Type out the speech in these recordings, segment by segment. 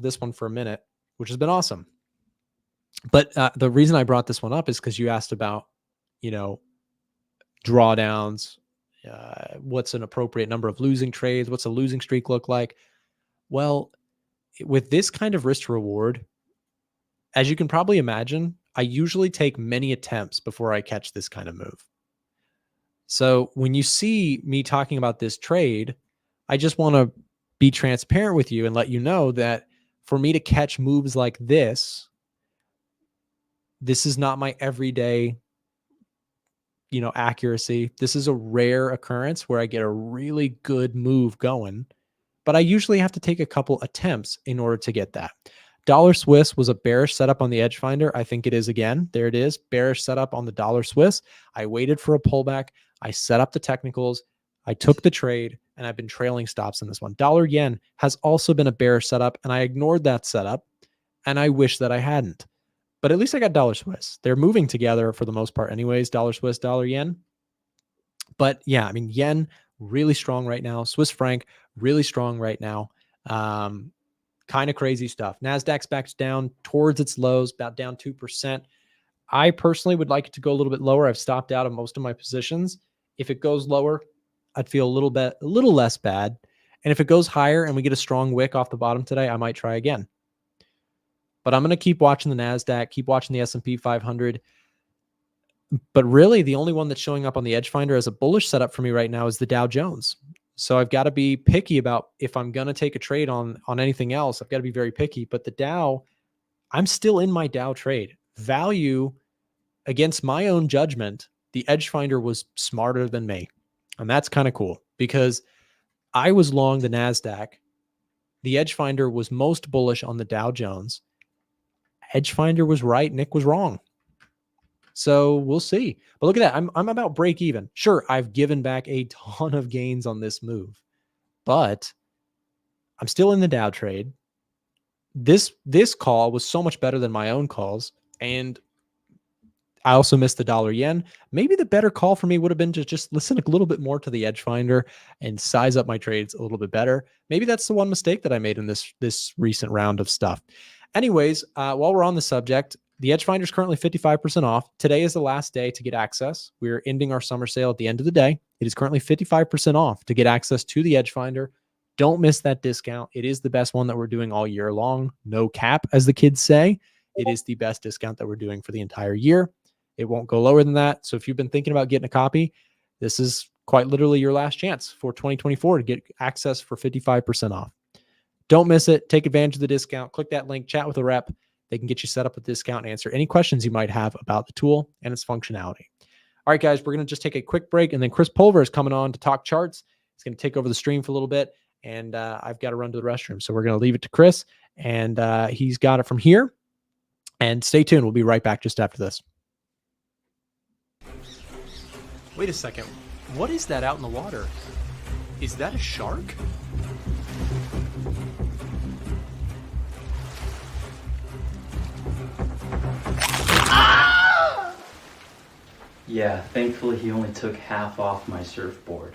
this one for a minute, which has been awesome. But the reason I brought this one up is because you asked about, drawdowns, what's an appropriate number of losing trades, what's a losing streak look like? Well, with this kind of risk to reward, as you can probably imagine, I usually take many attempts before I catch this kind of move. So when you see me talking about this trade, I just want to be transparent with you and let you know that for me to catch moves like this is not my everyday, accuracy. This is a rare occurrence where I get a really good move going, but I usually have to take a couple attempts in order to get that. Dollar Swiss was a bearish setup on the Edge Finder. I think it is again. There it is. Bearish setup on the Dollar Swiss. I waited for a pullback. I set up the technicals. I took the trade, and I've been trailing stops in this one. Dollar Yen has also been a bearish setup, and I ignored that setup, and I wish that I hadn't. But at least I got Dollar Swiss. They're moving together for the most part anyways, Dollar Swiss, Dollar Yen. But yeah, I mean, Yen really strong right now. Swiss franc really strong right now. Kind of crazy stuff. NASDAQ's back down towards its lows, about down 2%. I personally would like it to go a little bit lower. I've stopped out of most of my positions. If it goes lower, I'd feel a little less bad. And if it goes higher and we get a strong wick off the bottom today, I might try again. But I'm going to keep watching the NASDAQ, keep watching the S&P 500. But really, the only one that's showing up on the Edge Finder as a bullish setup for me right now is the Dow Jones. So I've got to be picky about if I'm going to take a trade on anything else. I've got to be very picky. But the Dow, I'm still in my Dow trade. Value against my own judgment, the Edge Finder was smarter than me. And that's kind of cool because I was long the NASDAQ. The Edge Finder was most bullish on the Dow Jones. Edge Finder was right. Nick was wrong. So we'll see. But look at that. I'm about break even. Sure, I've given back a ton of gains on this move, but I'm still in the Dow trade. This call was so much better than my own calls. And I also missed the dollar yen. Maybe the better call for me would have been to just listen a little bit more to the Edge Finder and size up my trades a little bit better. Maybe that's the one mistake that I made in this recent round of stuff. Anyways, while we're on the subject, the Edge Finder is currently 55% off. Today is the last day to get access. We're ending our summer sale at the end of the day. It is currently 55% off to get access to the Edge Finder. Don't miss that discount. It is the best one that we're doing all year long. No cap, as the kids say. It is the best discount that we're doing for the entire year. It won't go lower than that. So if you've been thinking about getting a copy, this is quite literally your last chance for 2024 to get access for 55% off. Don't miss it. Take advantage of the discount. Click that link, chat with a rep. They can get you set up with discount and answer any questions you might have about the tool and its functionality. All right, guys, we're going to just take a quick break, and then Chris Pulver is coming on to talk charts. He's going to take over the stream for a little bit, and I've got to run to the restroom. So we're going to leave it to Chris, and he's got it from here. And stay tuned. We'll be right back just after this. Wait a second. What is that out in the water? Is that a shark? Yeah, thankfully he only took half off my surfboard.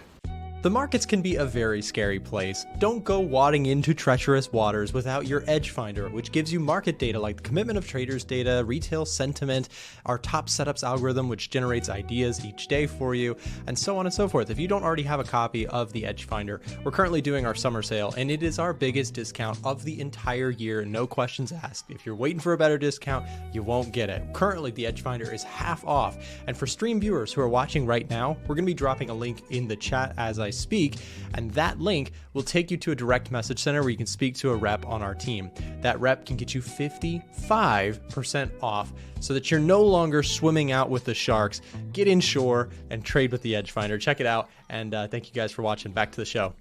The markets can be a very scary place. Don't go wading into treacherous waters without your Edge Finder, which gives you market data like the commitment of traders data, retail sentiment, our top setups algorithm, which generates ideas each day for you, and so on and so forth. If you don't already have a copy of the Edge Finder, we're currently doing our summer sale, and it is our biggest discount of the entire year, no questions asked. If you're waiting for a better discount, you won't get it. Currently, the Edge Finder is half off, and for stream viewers who are watching right now, we're going to be dropping a link in the chat as I speak, and that link will take you to a direct message center where you can speak to a rep on our team. That rep can get you 55% off so that you're no longer swimming out with the sharks. Get inshore and trade with the Edge Finder. Check it out, and thank you guys for watching. Back to the show.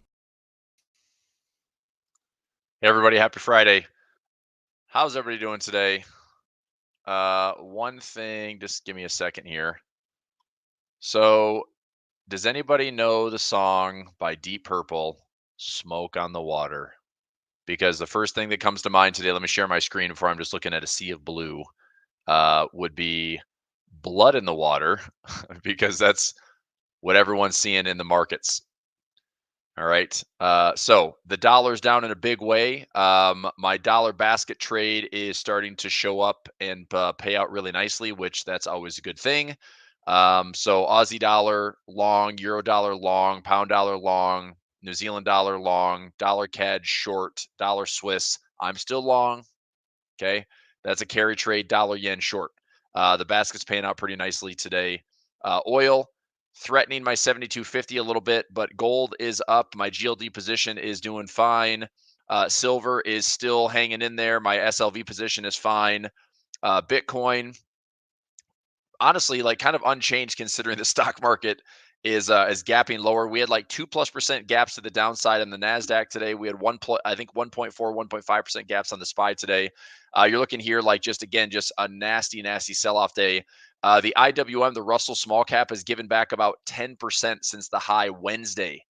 Hey everybody, happy Friday. How's everybody doing today? One thing, just give me a second here. So does anybody know the song by Deep Purple, Smoke on the Water? Because the first thing that comes to mind today, let me share my screen before I'm just looking at a sea of blue, would be blood in the water, because that's what everyone's seeing in the markets. All right. So the dollar's down in a big way. My dollar basket trade is starting to show up and pay out really nicely, which that's always a good thing. So Aussie dollar long, Euro dollar long, pound dollar long, New Zealand dollar long, dollar CAD short, dollar Swiss. I'm still long. Okay. That's a carry trade, dollar yen short. The basket's paying out pretty nicely today. Oil threatening my 72.50 a little bit, but gold is up. My GLD position is doing fine. Silver is still hanging in there. My SLV position is fine. Bitcoin, honestly, like kind of unchanged considering the stock market is gapping lower. We had like 2+% gaps to the downside on the Nasdaq today. We had I think 1.4, 1.5% gaps on the SPY today. You're looking here like just again just a nasty, nasty sell-off day. The IWM, the Russell Small Cap, has given back about 10% since the high Wednesday.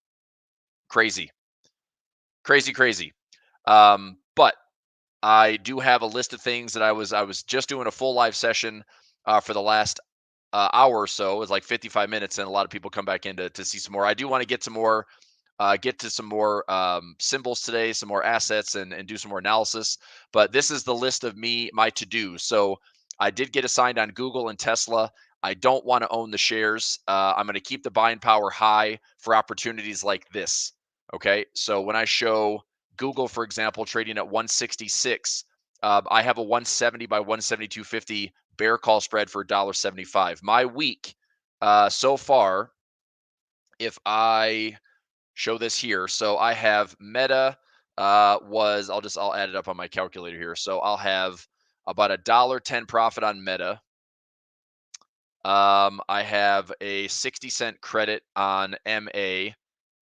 Crazy, crazy, crazy. But I do have a list of things that I was just doing a full live session for the last hour or so. It was like 55 minutes, and a lot of people come back in to see some more. I do want to get some more, get to some more symbols today, some more assets, and do some more analysis. But this is the list of my to do. So I did get assigned on Google and Tesla. I don't want to own the shares. I'm going to keep the buying power high for opportunities like this. Okay, so when I show Google, for example, trading at 166, I have a 170 by 172.50 bear call spread for $1.75. My week so far, if I show this here, so I have Meta I'll add it up on my calculator here. So I'll have about $1.10 profit on Meta. I have a 60-cent credit on MA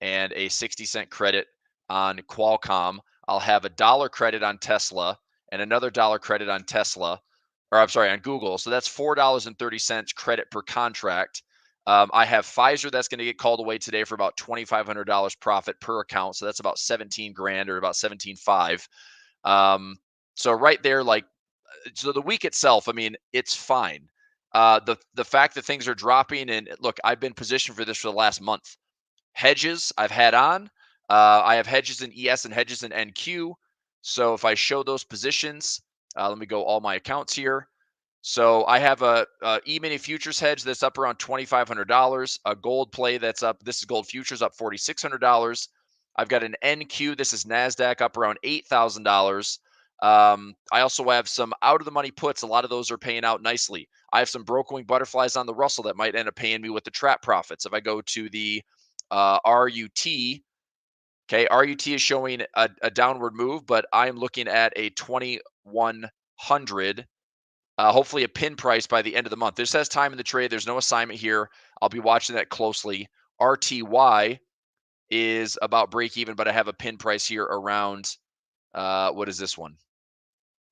and a 60-cent credit on Qualcomm. I'll have $1 credit on Tesla and another $1 credit on Tesla, or I'm sorry, on Google. So that's $4.30 credit per contract. I have Pfizer that's going to get called away today for about $2,500 profit per account. So that's about 17 grand or about 17.5. So right there, like, so the week itself, I mean, it's fine. The fact that things are dropping, and look, I've been positioned for this for the last month. Hedges I've had on. I have hedges in ES and hedges in NQ. So if I show those positions, let me go all my accounts here. So I have a E-mini futures hedge that's up around $2,500. A gold play that's up. This is gold futures up $4,600. I've got an NQ. This is NASDAQ up around $8,000. I also have some out of the money puts. A lot of those are paying out nicely. I have some broke wing butterflies on the Russell that might end up paying me with the trap profits. If I go to the RUT, okay, RUT is showing a downward move, but I'm looking at a 2100. Hopefully a pin price by the end of the month. This has time in the trade. There's no assignment here. I'll be watching that closely. RTY is about break even, but I have a pin price here around, what is this one?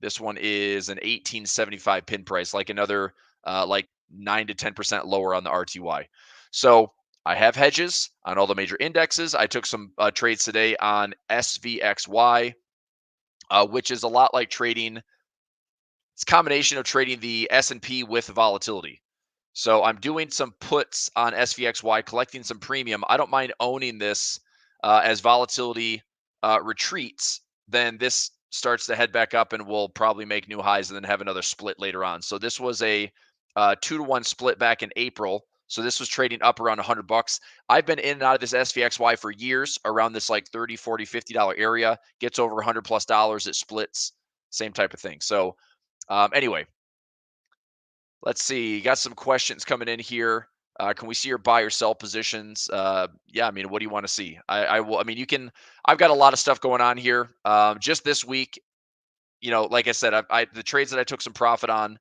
This one is an 1875 pin price, like another like 9 to 10% lower on the RTY. So I have hedges on all the major indexes. I took some trades today on SVXY, which is a lot like trading. It's a combination of trading the S&P with volatility. So I'm doing some puts on SVXY, collecting some premium. I don't mind owning this as volatility retreats. Then this starts to head back up and we'll probably make new highs and then have another split later on. So this was a 2-to-1 split back in April. So this was trading up around $100. I've been in and out of this SVXY for years around this like $30, $40, $50 area. Gets over $100+, it splits. Same type of thing. So anyway, let's see. Got some questions coming in here. Can we see your buy or sell positions? Yeah, I mean, what do you want to see? I will. I mean, you can. I've got a lot of stuff going on here. Just this week, like I said, the trades that I took some profit on.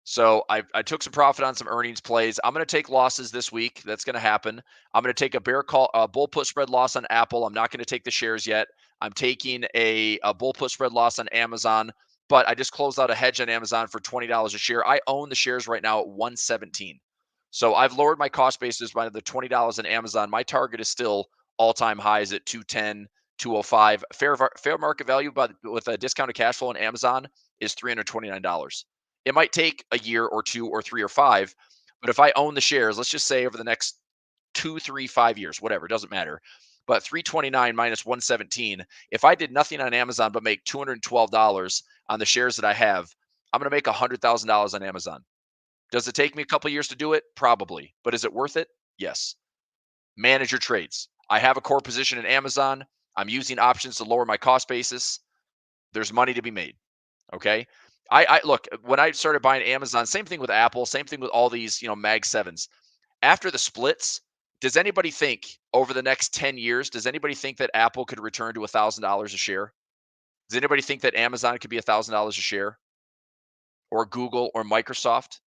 So I took some profit on some earnings plays. I'm going to take losses this week. That's going to happen. I'm going to take a bull put spread loss on Apple. I'm not going to take the shares yet. I'm taking a bull put spread loss on Amazon, but I just closed out a hedge on Amazon for $20 a share. I own the shares right now at 117. So I've lowered my cost basis by the $20 on Amazon. My target is still all-time highs at 210, 205. Fair market value with a discounted cash flow on Amazon is $329. It might take a year or 2 or 3 or 5, but if I own the shares, let's just say over the next 2, 3, 5 years, whatever, it doesn't matter. But 329 minus 117, if I did nothing on Amazon but make $212 on the shares that I have, I'm going to make $100,000 on Amazon. Does it take me a couple years to do it? Probably. But is it worth it? Yes. Manage your trades. I have a core position in Amazon. I'm using options to lower my cost basis. There's money to be made. Okay. I look, when I started buying Amazon, same thing with Apple, same thing with all these, Mag 7s. After the splits, does anybody think over the next 10 years, does anybody think that Apple could return to $1,000 a share? Does anybody think that Amazon could be $1,000 a share, or Google or Microsoft?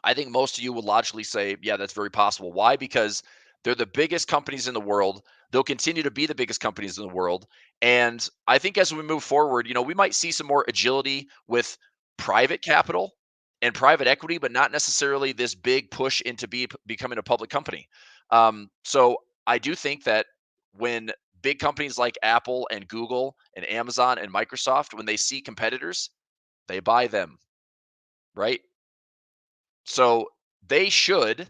I think most of you would logically say, yeah, that's very possible. Why? Because they're the biggest companies in the world. They'll continue to be the biggest companies in the world. And I think as we move forward, we might see some more agility with private capital and private equity, but not necessarily this big push into becoming a public company. So I do think that when big companies like Apple and Google and Amazon and Microsoft, when they see competitors, they buy them, right? So they should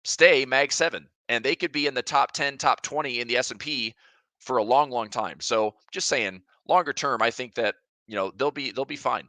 stay Mag 7, and they could be in the top 10, top 20 in the S&P for a long, long time. So just saying, longer term, I think that, they'll be fine.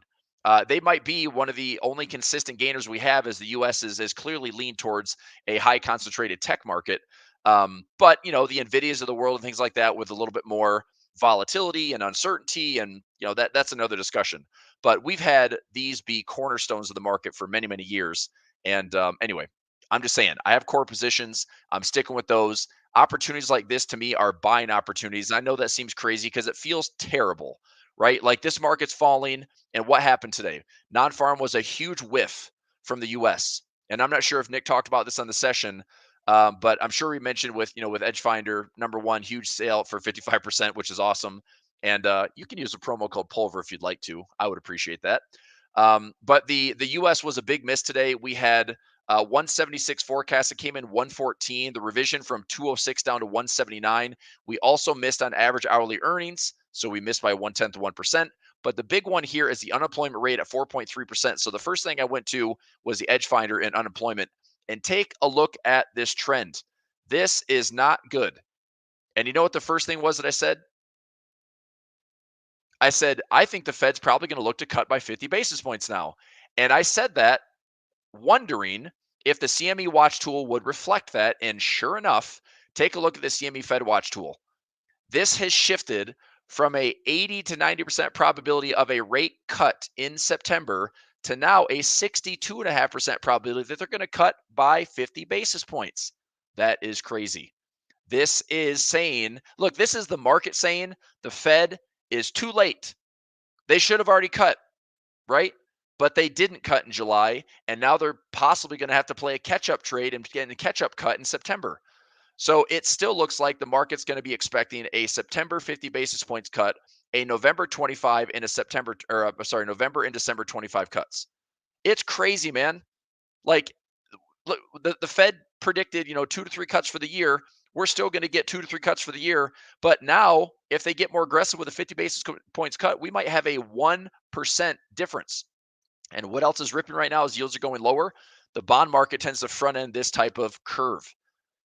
They might be one of the only consistent gainers we have, as the US is clearly leaned towards a high concentrated tech market. But the Nvidias of the world and things like that, with a little bit more volatility and uncertainty, and that's another discussion. But we've had these be cornerstones of the market for many, many years. And anyway, I'm just saying, I have core positions. I'm sticking with those. Opportunities like this to me are buying opportunities. I know that seems crazy because it feels terrible, right? Like, this market's falling. And what happened today? Non-farm was a huge whiff from the US. And I'm not sure if Nick talked about this on the session, but I'm sure he mentioned with Edgefinder, number one, huge sale for 55%, which is awesome. And you can use a promo code Pulver if you'd like to. I would appreciate that. But the US was a big miss today. We had 176 forecast. It came in 114. The revision from 206 down to 179. We also missed on average hourly earnings, so we missed by 1/10 of 1%. But the big one here is the unemployment rate at 4.3%. So the first thing I went to was the Edgefinder and unemployment. And take a look at this trend. This is not good. And you know what the first thing was that I said? I said, I think the Fed's probably going to look to cut by 50 basis points now. And I said that wondering if the CME watch tool would reflect that. And sure enough, take a look at the CME Fed watch tool. This has shifted from a 80 to 90% probability of a rate cut in September to now a 62.5% probability that they're going to cut by 50 basis points. That is crazy. This is saying, look, this is the market saying the Fed is too late. They should have already cut, right? But they didn't cut in July, and now they're possibly going to have to play a catch-up trade and get a catch-up cut in September. So it still looks like the market's going to be expecting a September 50 basis points cut, a November 25, and a November and December 25 cuts. It's crazy, man. Like, look, the Fed predicted, 2 to 3 cuts for the year. We're still going to get 2 to 3 cuts for the year. But now, if they get more aggressive with a 50 basis points cut, we might have a 1% difference. And what else is ripping right now is yields are going lower. The bond market tends to front end this type of curve.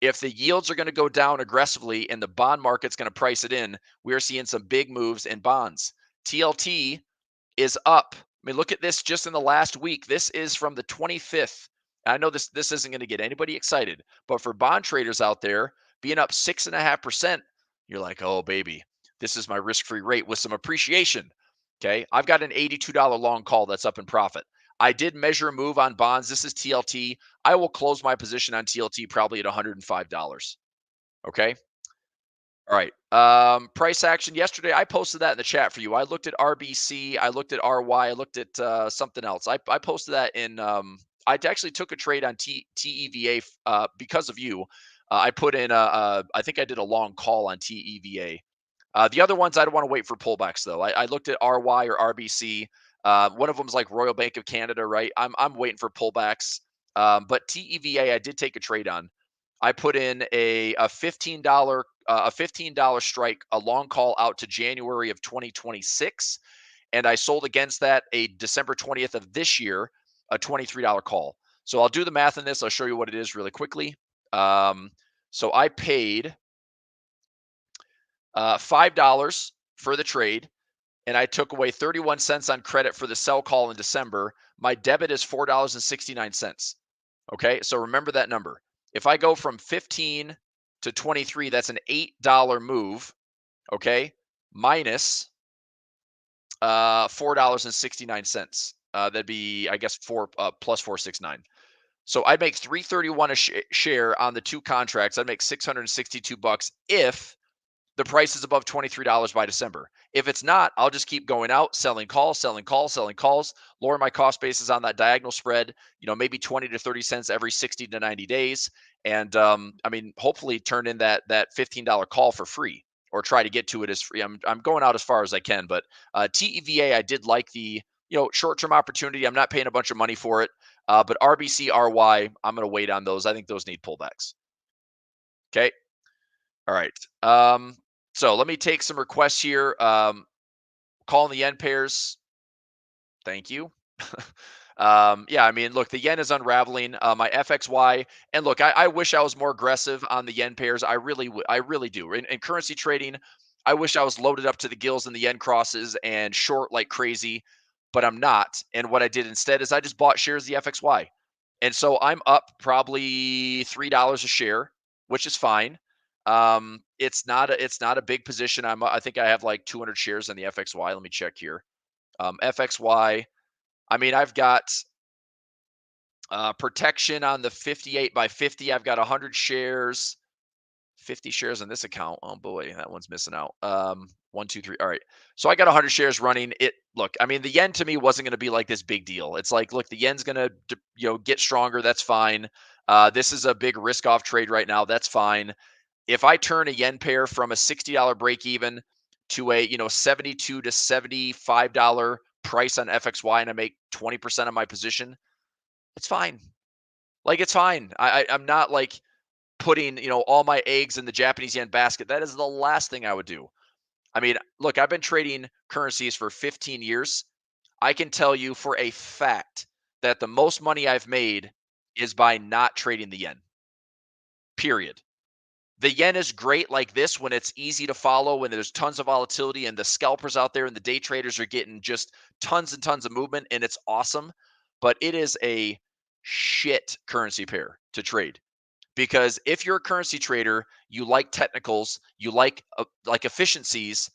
If the yields are going to go down aggressively and the bond market's going to price it in, we are seeing some big moves in bonds. TLT is up. I mean, look at this just in the last week. This is from the 25th. I know this isn't going to get anybody excited, but for bond traders out there, being up 6.5%, you're like, oh, baby, this is my risk-free rate with some appreciation. Okay, I've got an $82 long call that's up in profit. I did measure a move on bonds. This is TLT. I will close my position on TLT probably at $105. Okay. All right. Price action yesterday. I posted that in the chat for you. I looked at RBC. I looked at RY. I looked at something else. I posted that in. I actually took a trade on TEVA because of you. I put in. I think I did a long call on TEVA. The other ones I don't want to wait for pullbacks though. I looked at RY or RBC. One of them is like Royal Bank of Canada, right? I'm waiting for pullbacks. But TEVA I did take a trade on. I put in a $15 strike, a long call out to January of 2026, and I sold against that a December 20th of this year, a $23 call. So I'll do the math on this. I'll show you what it is really quickly. So I paid $5 for the trade, and I took away 31 cents on credit for the sell call in December. My debit is $4.69. Okay, so remember that number. If I go from 15 to 23, that's an $8 move. Okay, minus $4.69. That'd be, I guess, plus 469. So I'd make 331 a share on the two contracts. I'd make 662 bucks if the price is above $23 by December. If it's not, I'll just keep going out, selling calls, selling calls, selling calls, lower my cost basis on that diagonal spread, maybe 20 to 30 cents every 60 to 90 days. And I mean, hopefully turn in that $15 call for free, or try to get to it as free. I'm going out as far as I can, but TEVA, I did like the short-term opportunity. I'm not paying a bunch of money for it. But RBC, RY, I'm going to wait on those. I think those need pullbacks. Okay. All right. So let me take some requests here. Calling the yen pairs. Thank you. Yeah, I mean, look, the yen is unraveling. My FXY, and look, I wish I was more aggressive on the yen pairs. I really do. In currency trading, I wish I was loaded up to the gills in the yen crosses and short like crazy, but I'm not. And what I did instead is I just bought shares of the FXY, and so I'm up probably $3 a share, which is fine. It's not a big position. I think I have like 200 shares in the FXY. Let me check here. FXY. I mean, I've got protection on the 58 by 50. I've got 100 shares, 50 shares on this account. Oh boy, that one's missing out. 1, 2, 3. All right. So I got 100 shares running. Look, I mean, the yen to me wasn't going to be like this big deal. It's like, look, the yen's going to, get stronger. That's fine. This is a big risk off trade right now. That's fine. If I turn a yen pair from a $60 break even to a, $72 to $75 price on FXY, and I make 20% of my position, it's fine. Like, it's fine. I'm not like putting, all my eggs in the Japanese yen basket. That is the last thing I would do. I mean, look, I've been trading currencies for 15 years. I can tell you for a fact that the most money I've made is by not trading the yen. Period. The yen is great like this when it's easy to follow, when there's tons of volatility and the scalpers out there and the day traders are getting just tons and tons of movement, and it's awesome. But it is a shit currency pair to trade, because if you're a currency trader, you like technicals, you like efficiencies,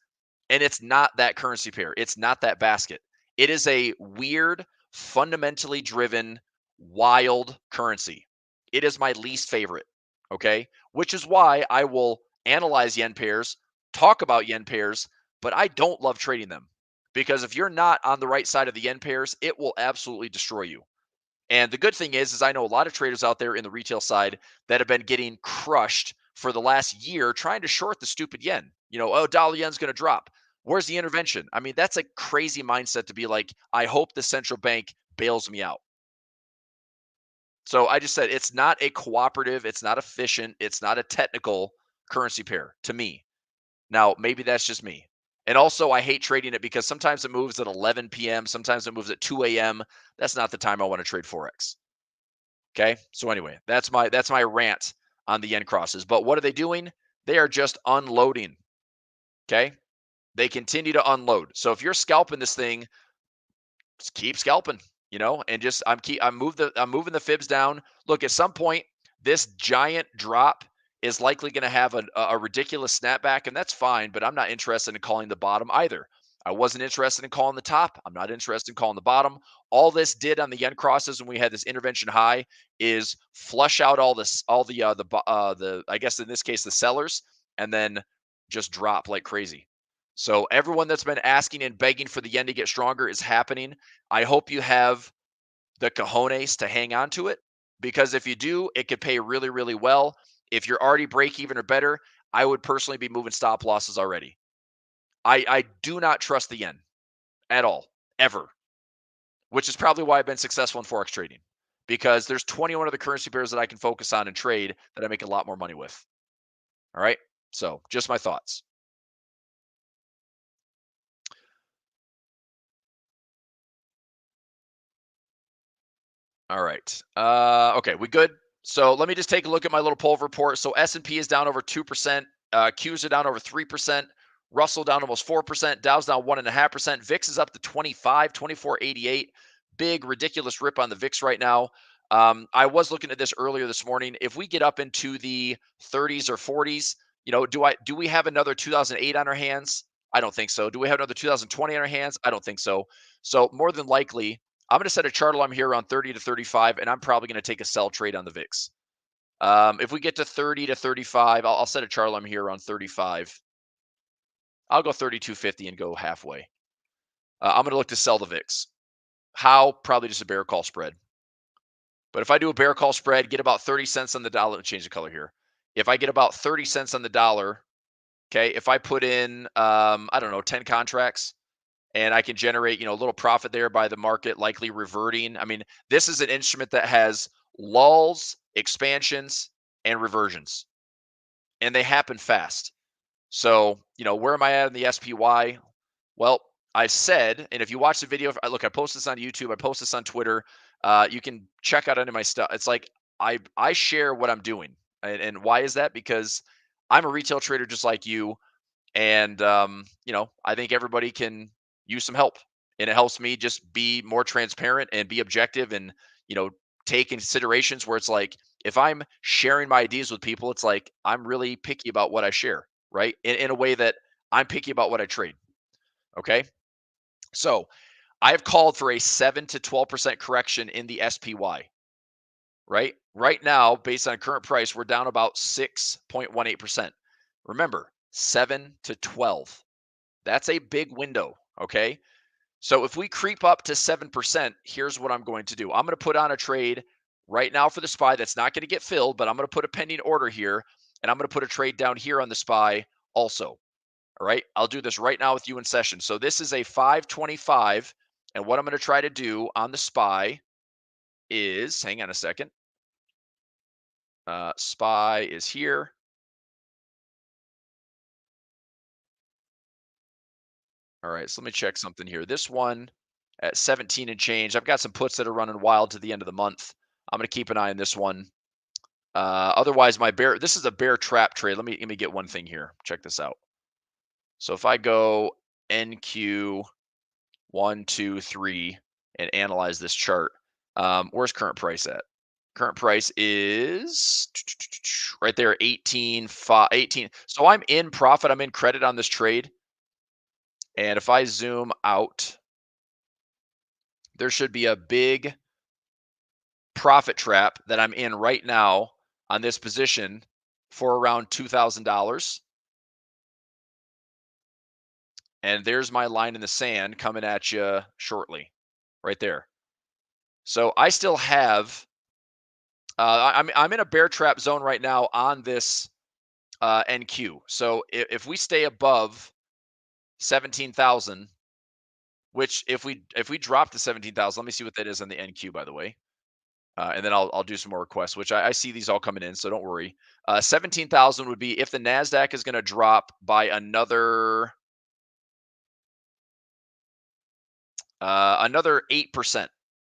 and it's not that currency pair. It's not that basket. It is a weird, fundamentally driven, wild currency. It is my least favorite. Okay. Which is why I will analyze yen pairs, talk about yen pairs, but I don't love trading them, because if you're not on the right side of the yen pairs, it will absolutely destroy you. And the good thing is I know a lot of traders out there in the retail side that have been getting crushed for the last year trying to short the stupid yen. Oh, dollar yen's going to drop. Where's the intervention? I mean, that's a crazy mindset to be like, I hope the central bank bails me out. So I just said it's not a cooperative, it's not efficient, it's not a technical currency pair to me. Now, maybe that's just me. And also, I hate trading it because sometimes it moves at 11 p.m., sometimes it moves at 2 a.m. That's not the time I want to trade Forex. Okay. So anyway, that's my rant on the yen crosses. But what are they doing? They are just unloading. Okay. They continue to unload. So if you're scalping this thing, just keep scalping, and just I'm moving the fibs down. Look, at some point, this giant drop is likely going to have a ridiculous snapback, and that's fine, but I'm not interested in calling the bottom either. I wasn't interested in calling the top. I'm not interested in calling the bottom. All this did on the yen crosses when we had this intervention high is flush out all the I guess in this case the sellers, and then just drop like crazy. So everyone that's been asking and begging for the yen to get stronger is happening. I hope you have the cojones to hang on to it, because if you do, it could pay really, really well. If you're already break even or better, I would personally be moving stop losses already. I do not trust the yen at all, ever, which is probably why I've been successful in Forex trading, because there's 21 other currency pairs that I can focus on and trade that I make a lot more money with. All right. So just my thoughts. All right. Okay, we good? So let me just take a look at my little Pulver report. So S&P is down over 2%. Qs are down over 3%. Russell down almost 4%. Dow's down 1.5%. VIX is up to 25, 24.88. Big, ridiculous rip on the VIX right now. I was looking at this earlier this morning. If we get up into the 30s or 40s, do we have another 2008 on our hands? I don't think so. Do we have another 2020 on our hands? I don't think so. So more than likely, I'm going to set a chart alarm here around 30 to 35, and I'm probably going to take a sell trade on the VIX. If we get to 30 to 35, I'll set a chart alarm here around 35. I'll go 32.50 and go halfway. I'm going to look to sell the VIX. How? Probably just a bear call spread. But if I do a bear call spread, get about 30 cents on the dollar. Let me change the color here. If I get about 30 cents on the dollar, okay, if I put in, I don't know, 10 contracts, and I can generate, a little profit there by the market likely reverting. I mean, this is an instrument that has lulls, expansions, and reversions, and they happen fast. So, where am I at in the SPY? Well, I said, and if you watch the video, look, I post this on YouTube, I post this on Twitter. You can check out any of my stuff. It's like I share what I'm doing, and why is that? Because I'm a retail trader just like you. And, I think everybody can use some help, and it helps me just be more transparent and be objective and, take considerations where it's like, if I'm sharing my ideas with people, it's like, I'm really picky about what I share, right? In a way that I'm picky about what I trade. Okay. So I've called for a 7 to 12% correction in the SPY, right? Right now, based on current price, we're down about 6.18%. Remember, 7 to 12. That's a big window, okay? So if we creep up to 7%, here's what I'm going to do. I'm going to put on a trade right now for the SPY that's not going to get filled, but I'm going to put a pending order here, and I'm going to put a trade down here on the SPY also. All right, I'll do this right now with you in session. So this is a 525, and what I'm going to try to do on the SPY is, hang on a second. SPY is here. All right, so let me check something here. This one at 17 and change. I've got some puts that are running wild to the end of the month. I'm going to keep an eye on this one. Otherwise, this is a bear trap trade. Let me get one thing here. Check this out. So if I go NQ 1, 2, 3 and analyze this chart, where's current price at? Current price is right there, 18. So I'm in profit. I'm in credit on this trade. And if I zoom out, there should be a big profit trap that I'm in right now on this position for around $2,000. And there's my line in the sand coming at you shortly, right there. So I still have, I'm in a bear trap zone right now on this NQ. So if we stay above 17,000, which if we drop to 17,000, let me see what that is on the NQ, by the way. And then I'll do some more requests, which I see these all coming in, so don't worry. 17,000 would be if the NASDAQ is going to drop by another 8%,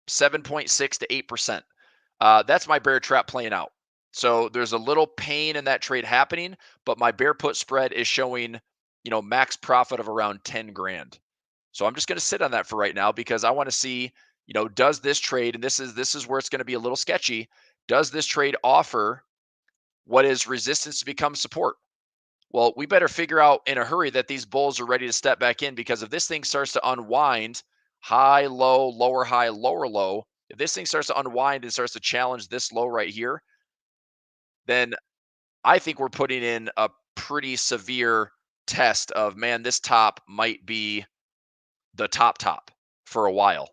7.6 to 8%. That's my bear trap playing out. So there's a little pain in that trade happening, but my bear put spread is showing, max profit of around 10 grand. So I'm just going to sit on that for right now because I want to see, does this trade, and this is where it's going to be a little sketchy, does this trade offer what is resistance to become support? Well, we better figure out in a hurry that these bulls are ready to step back in, because if this thing starts to unwind, high, low, lower, high, lower, low, if this thing starts to unwind and starts to challenge this low right here, then I think we're putting in a pretty severe test of, man, this top might be the top for a while,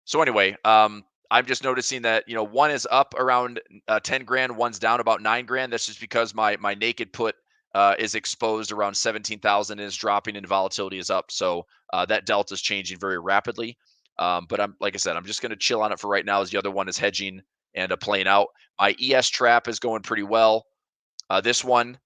So anyway, I'm just noticing that, one is up around 10 grand, one's down about 9 grand. That's just because my naked put is exposed around 17,000 and is dropping and volatility is up. So that delta is changing very rapidly. But like I said, I'm just going to chill on it for right now as the other one is hedging and playing out. My ES trap is going pretty well. This one,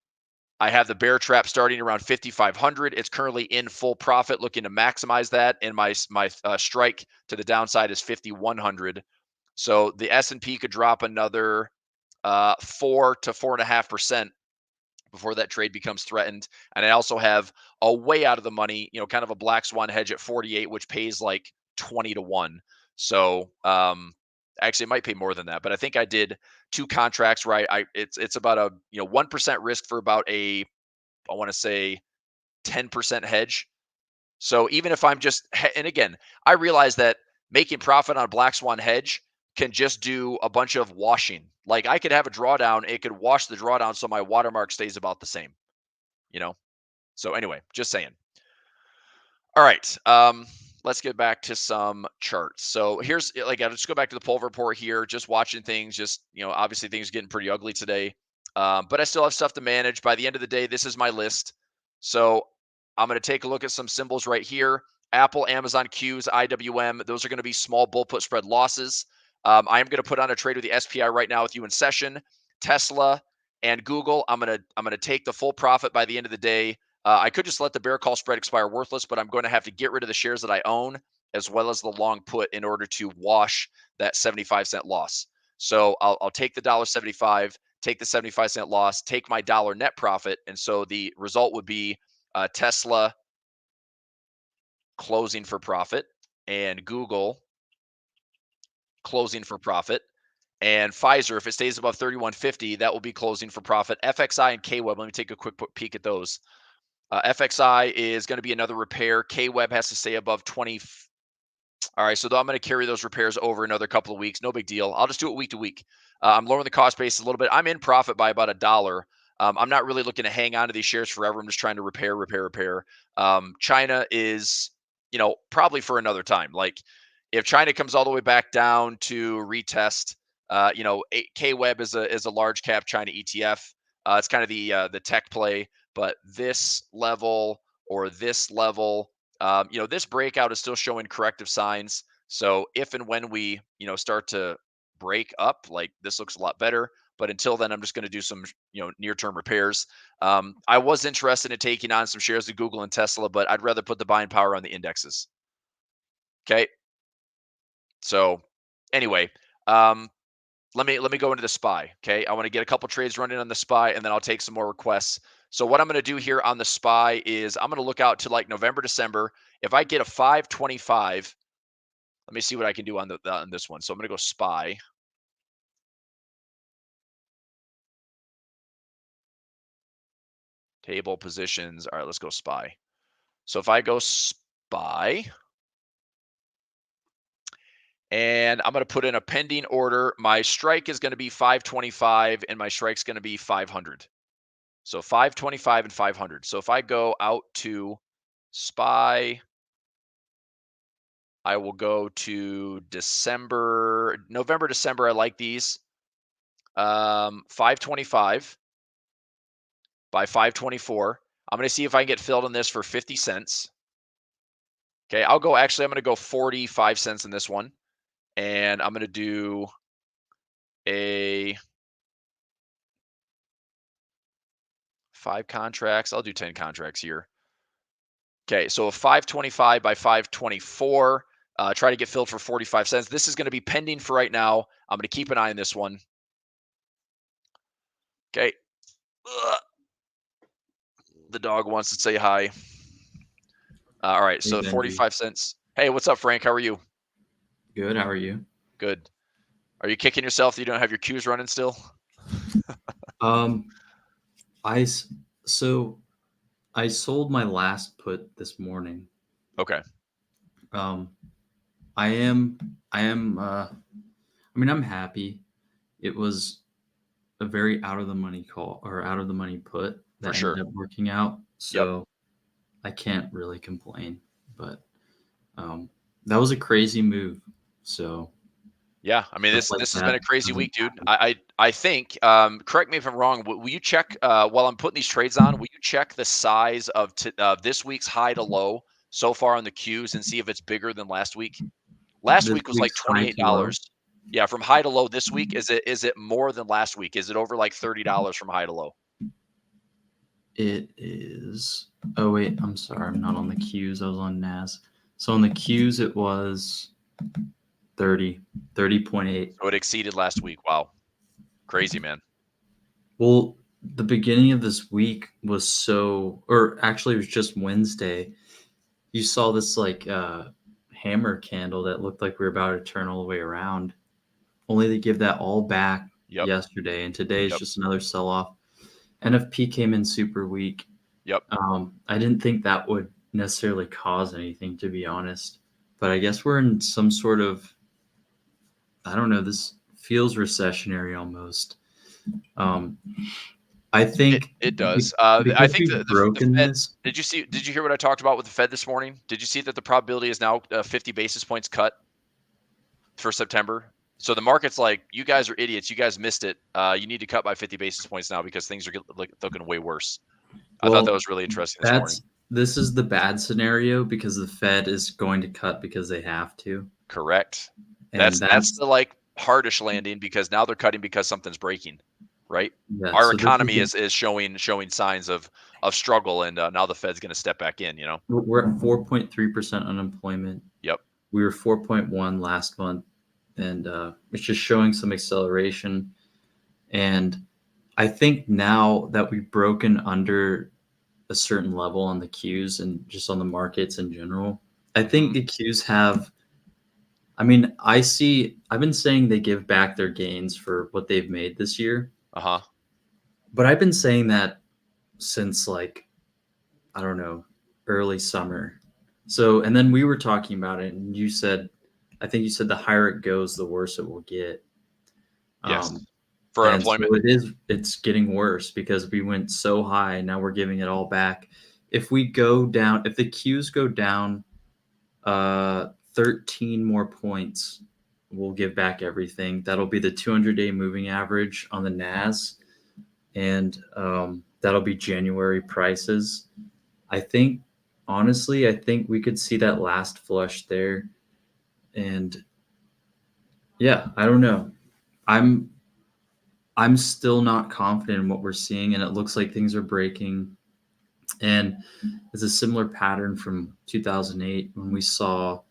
I have the bear trap starting around 5,500. It's currently in full profit, looking to maximize that. And my strike to the downside is 5,100. So the S&P could drop another 4 to 4.5% before that trade becomes threatened. And I also have a way out of the money, kind of a black swan hedge at 48, which pays like 20 to 1. So actually it might pay more than that, but I think I did 2 contracts where it's about a 1% risk for about I want to say 10% hedge. So even if I'm just, and again, I realize that making profit on a black swan hedge can just do a bunch of washing. Like I could have a drawdown, it could wash the drawdown so my watermark stays about the same, you know? So anyway, just saying. All right. Let's get back to some charts. So here's like I'll just go back to the Pulver report here, just watching things, just obviously things are getting pretty ugly today. But I still have stuff to manage. By the end of the day, this is my list. So I'm going to take a look at some symbols right here. Apple, Amazon, Qs, IWM. Those are going to be small bull put spread losses. I am going to put on a trade with the SPI right now with you in session. Tesla and Google. I'm gonna take the full profit by the end of the day. I could just let the bear call spread expire worthless, but I'm going to have to get rid of the shares that I own as well as the long put in order to wash that 75-cent loss. So I'll take the $1.75, take the 75-cent loss, take my dollar net profit, and so the result would be Tesla closing for profit and Google closing for profit. And Pfizer, if it stays above 31.50, that will be closing for profit. FXI and KWeb, let me take a quick peek at those. FXI is going to be another repair. KWeb has to stay above 20. All right, so I'm going to carry those repairs over another couple of weeks. No big deal. I'll just do it week to week. I'm lowering the cost base a little bit. I'm in profit by about $1. I'm not really looking to hang on to these shares forever. I'm just trying to repair. China is, probably for another time. Like if China comes all the way back down to retest, KWeb is a large cap China ETF. It's kind of the tech play, but this level or this level, this breakout is still showing corrective signs. So if and when we, start to break up, like this looks a lot better. But until then, I'm just going to do some, near-term repairs. I was interested in taking on some shares of Google and Tesla, but I'd rather put the buying power on the indexes. Okay. So anyway, let me go into the SPY. Okay, I want to get a couple trades running on the SPY, and then I'll take some more requests. So what I'm going to do here on the SPY is I'm going to look out to like November, December. If I get a 525, let me see what I can do on on this one. So I'm going to go SPY. Table positions. All right, let's go SPY. So if I go SPY, and I'm going to put in a pending order, my strike is going to be 525, and my strike's going to be 500. So 525 and 500. So if I go out to SPY, I will go to November, December. I like these. 525 by 524. I'm going to see if I can get filled on this for 50 cents. Okay, I'm going to go 45 cents in this one. And I'm going to do a 5 contracts. I'll do 10 contracts here. Okay, so a 525 by 524. Try to get filled for 45 cents. This is going to be pending for right now. I'm going to keep an eye on this one. Okay. The dog wants to say hi. All right, so 45 cents. Hey, what's up, Frank? How are you? Good. How are you? Good. Are you kicking yourself that you don't have your Qs running still? I sold my last put this morning. Okay. I'm happy. It was a very out of the money call or out of the money put that ended up working out. So I can't really complain, but that was a crazy move. So yeah, I mean this has been a crazy week, dude. I think correct me if I'm wrong. Will you check while I'm putting these trades on? Will you check the size of this week's high to low so far on the Qs and see if it's bigger than last week? Last week was like $28. Yeah, from high to low this week, is it more than last week? Is it over like $30 from high to low? It is. Oh wait, I'm sorry, I'm not on the Qs. I was on NAS. So on the Qs, it was 30.8. So it exceeded last week. Wow. Crazy, man. Well, the beginning of this week was or actually it was just Wednesday. You saw this like hammer candle that looked like we were about to turn all the way around, only to give that all back yesterday. And today is just another sell-off. NFP came in super weak. Yep. I didn't think that would necessarily cause anything, to be honest. But I guess we're in some sort of, I don't know, this feels recessionary almost. I think it does. Because I think we've the broken Fed, this. Did you hear what I talked about with the Fed this morning? Did you see that the probability is now 50 basis points cut for September? So the market's like, you guys are idiots. You guys missed it. You need to cut by 50 basis points now because things are looking way worse. I thought that was really interesting this morning. This is the bad scenario because the Fed is going to cut because they have to. Correct. And that's the like hardish landing because now they're cutting because something's breaking, right? Yeah, our economy is showing signs of struggle, and now the Fed's going to step back in. We're at 4.3% unemployment. Yep. We were 4.1 last month, and it's just showing some acceleration. And I think now that we've broken under a certain level on the Qs and just on the markets in general, I think the Qs have. I mean, I've been saying they give back their gains for what they've made this year. But I've been saying that since like, I don't know, early summer. So, and then we were talking about it and I think you said the higher it goes, the worse it will get. Yes. For unemployment. So it's getting worse because we went so high. Now we're giving it all back. If we go down, if the Qs go down 13 more points, we'll give back everything. That'll be the 200-day moving average on the NAS. And that'll be January prices. Honestly, I think we could see that last flush there. And yeah, I don't know. I'm still not confident in what we're seeing, and it looks like things are breaking. And it's a similar pattern from 2008 when we saw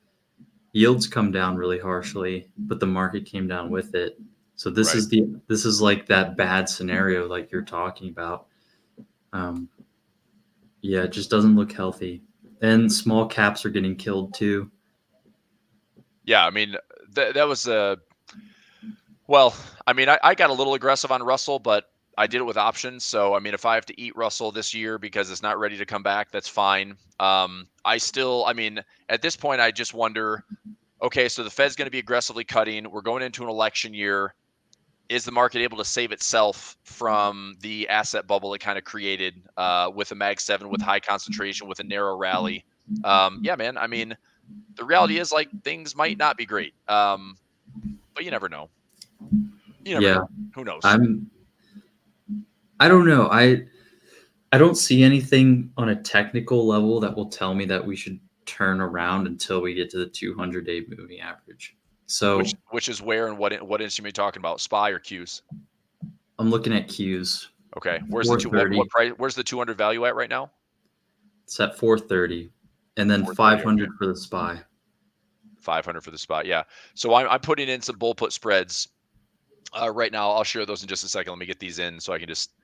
yields come down really harshly, but the market came down with it. So this is like that bad scenario like you're talking about. Yeah, it just doesn't look healthy. And small caps are getting killed too. Yeah, I mean, that was well, I mean, I got a little aggressive on Russell, but I did it with options. So, I mean, if I have to eat Russell this year because it's not ready to come back, that's fine. I mean, at this point, I just wonder, okay, so the Fed's going to be aggressively cutting. We're going into an election year. Is the market able to save itself from the asset bubble it kind of created with a Mag 7, with high concentration, with a narrow rally? Yeah, man. I mean, the reality is like things might not be great, but you never know. You never know. Who knows? I don't know. I don't see anything on a technical level that will tell me that we should turn around until we get to the 200-day moving average. So which is where and what instrument are you talking about? SPY or Qs? I'm looking at Qs. Okay. Where's what price? Where's the 200 value at right now? It's at 430, and then 500 for the SPY. 500 for the SPY. Yeah. So I'm putting in some bull put spreads right now. I'll share those in just a second. Let me get these in so I can just.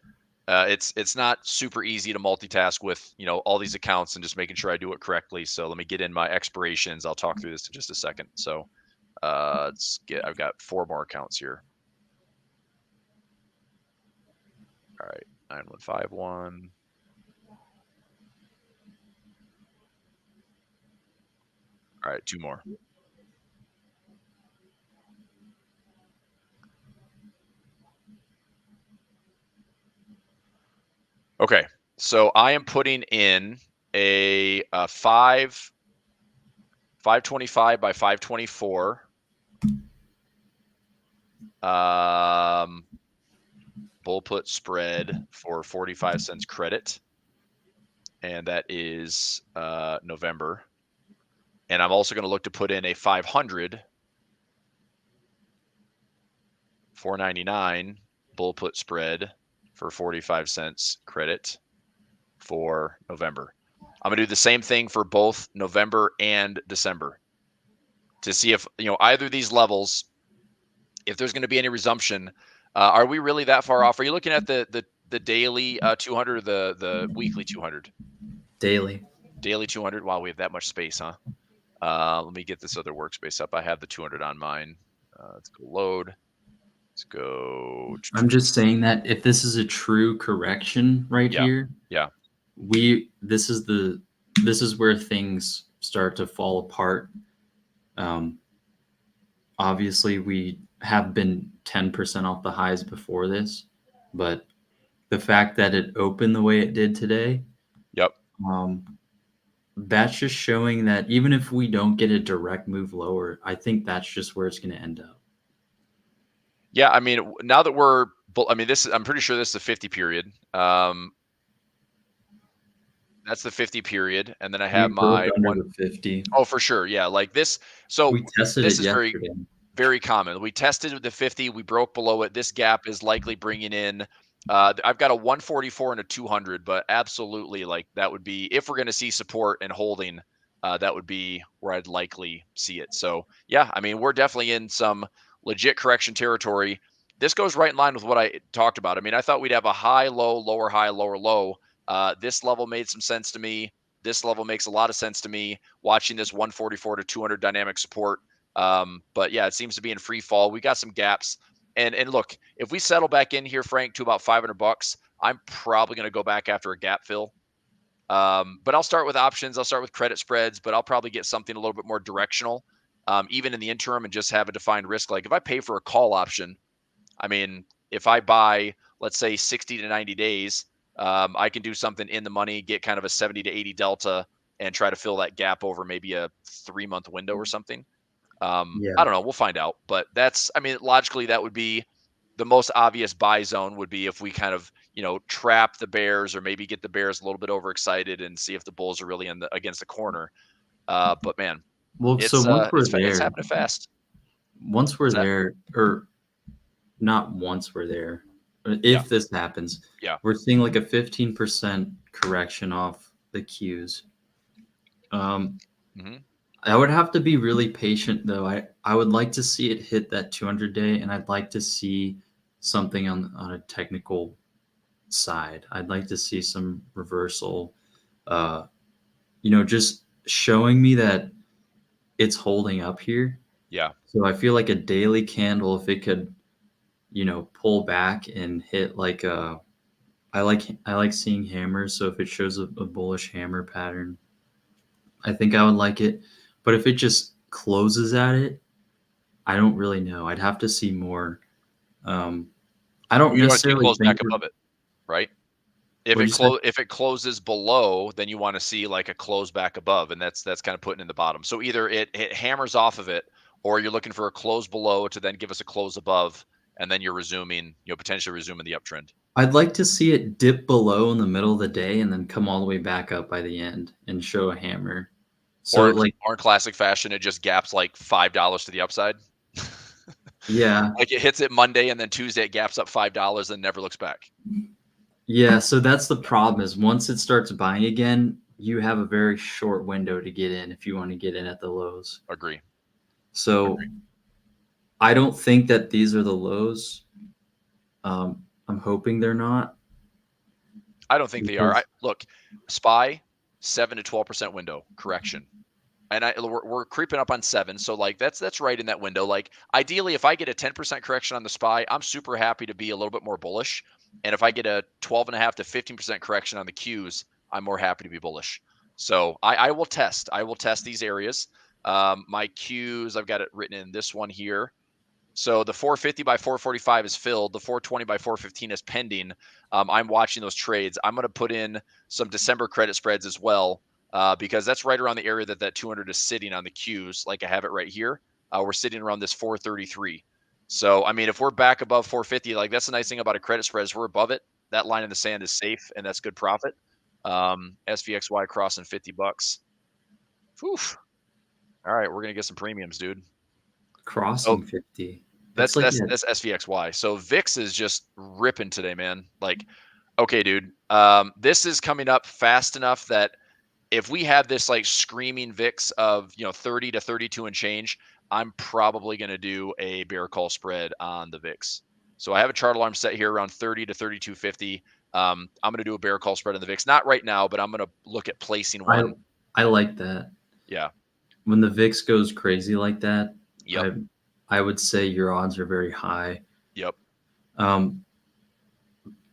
It's not super easy to multitask with all these accounts and just making sure I do it correctly. So let me get in my expirations. I'll talk through this in just a second. So I've got 4 more accounts here. All right, 9151. All right, 2 more. Okay, so I am putting in a 525 by 524 bull put spread for 45 cents credit, and that is November. And I'm also going to look to put in a 500 499 bull put spread for 45 cents credit for November. I'm going to do the same thing for both November and December. to see if, either of these levels, if there's going to be any resumption. Are we really that far off? Are you looking at the daily 200 or the weekly 200? Daily 200. Wow, we have that much space, huh? Let me get this other workspace up. I have the 200 on mine. Let's go load. Let's go. I'm just saying that if this is a true correction here, this is where things start to fall apart. Obviously we have been 10% off the highs before this, but the fact that it opened the way it did today, that's just showing that even if we don't get a direct move lower, I think that's just where it's going to end up. Yeah, I mean, now that I'm pretty sure this is the 50 period. That's the 50 period, and then I have my under the 50. Oh, for sure, yeah. Like this. So we tested this it is yesterday. very common. We tested the 50. We broke below it. This gap is likely bringing in. I've got a 144 and a 200, but absolutely, like that would be if we're going to see support and holding. That would be where I'd likely see it. So yeah, I mean, we're definitely in some legit correction territory. This goes right in line with what I talked about. I mean, I thought we'd have a high, low, lower, high, lower, low. This level made some sense to me. This level makes a lot of sense to me. Watching this 144 to 200 dynamic support. But yeah, it seems to be in free fall. We got some gaps. And look, if we settle back in here, Frank, to about $500, I'm probably going to go back after a gap fill. But I'll start with options. I'll start with credit spreads, but I'll probably get something a little bit more directional, even in the interim, and just have a defined risk. Like if I pay for a call option, I mean, if I buy, let's say 60 to 90 days, I can do something in the money, get kind of a 70 to 80 delta and try to fill that gap over maybe a 3-month window or something. I don't know. We'll find out. But logically, that would be the most obvious buy zone would be if we kind of, trap the bears or maybe get the bears a little bit overexcited and see if the bulls are really against the corner. But man, once we're there, it's happening fast. Once we're there, or not once we're there, if this happens, we're seeing like a 15% correction off the Qs. I would have to be really patient though. I would like to see it hit that 200-day, and I'd like to see something on a technical side. I'd like to see some reversal, just showing me that it's holding up here. Yeah. So I feel like a daily candle, if it could, pull back and hit like I like seeing hammers. So if it shows a bullish hammer pattern, I think I would like it. But if it just closes at it, I don't really know. I'd have to see more. I don't necessarily close back above it, right? If it closes below, then you want to see like a close back above, and that's kind of putting in the bottom. So either it hammers off of it, or you're looking for a close below to then give us a close above, and then you're resuming, potentially resuming the uptrend. I'd like to see it dip below in the middle of the day and then come all the way back up by the end and show a hammer. So or in classic fashion, it just gaps like $5 to the upside. Yeah. Like it hits it Monday and then Tuesday it gaps up $5 and never looks back. Yeah, so that's the problem is once it starts buying again, you have a very short window to get in if you want to get in at the lows. Agree. So I don't think that these are the lows. I'm hoping they're not. I don't think they are. Look, SPY 7 to 12% window correction, and we're creeping up on 7. So like that's right in that window. Like ideally, if I get a 10% correction on the SPY, I'm super happy to be a little bit more bullish. And if I get a 12.5 to 15% correction on the Qs, I'm more happy to be bullish. So I will test. I will test these areas. My Qs, I've got it written in this one here. So the 450 by 445 is filled. The 420 by 415 is pending. I'm watching those trades. I'm going to put in some December credit spreads as well, because that's right around the area that 200 is sitting on the Qs. Like I have it right here. We're sitting around this 433. So, I mean, if we're back above 450, like that's the nice thing about a credit spread is we're above it. That line in the sand is safe, and that's good profit. SVXY crossing $50. Whew. All right, we're going to get some premiums, dude. Crossing 50. That's SVXY. So VIX is just ripping today, man. Like, okay, dude. This is coming up fast enough that if we have this like screaming VIX of 30 to 32 and change, I'm probably going to do a bear call spread on the VIX. So I have a chart alarm set here around 30 to 32.50. I'm going to do a bear call spread on the VIX. Not right now, but I'm going to look at placing one. I like that. Yeah. When the VIX goes crazy like that, yep. I would say your odds are very high. Yep.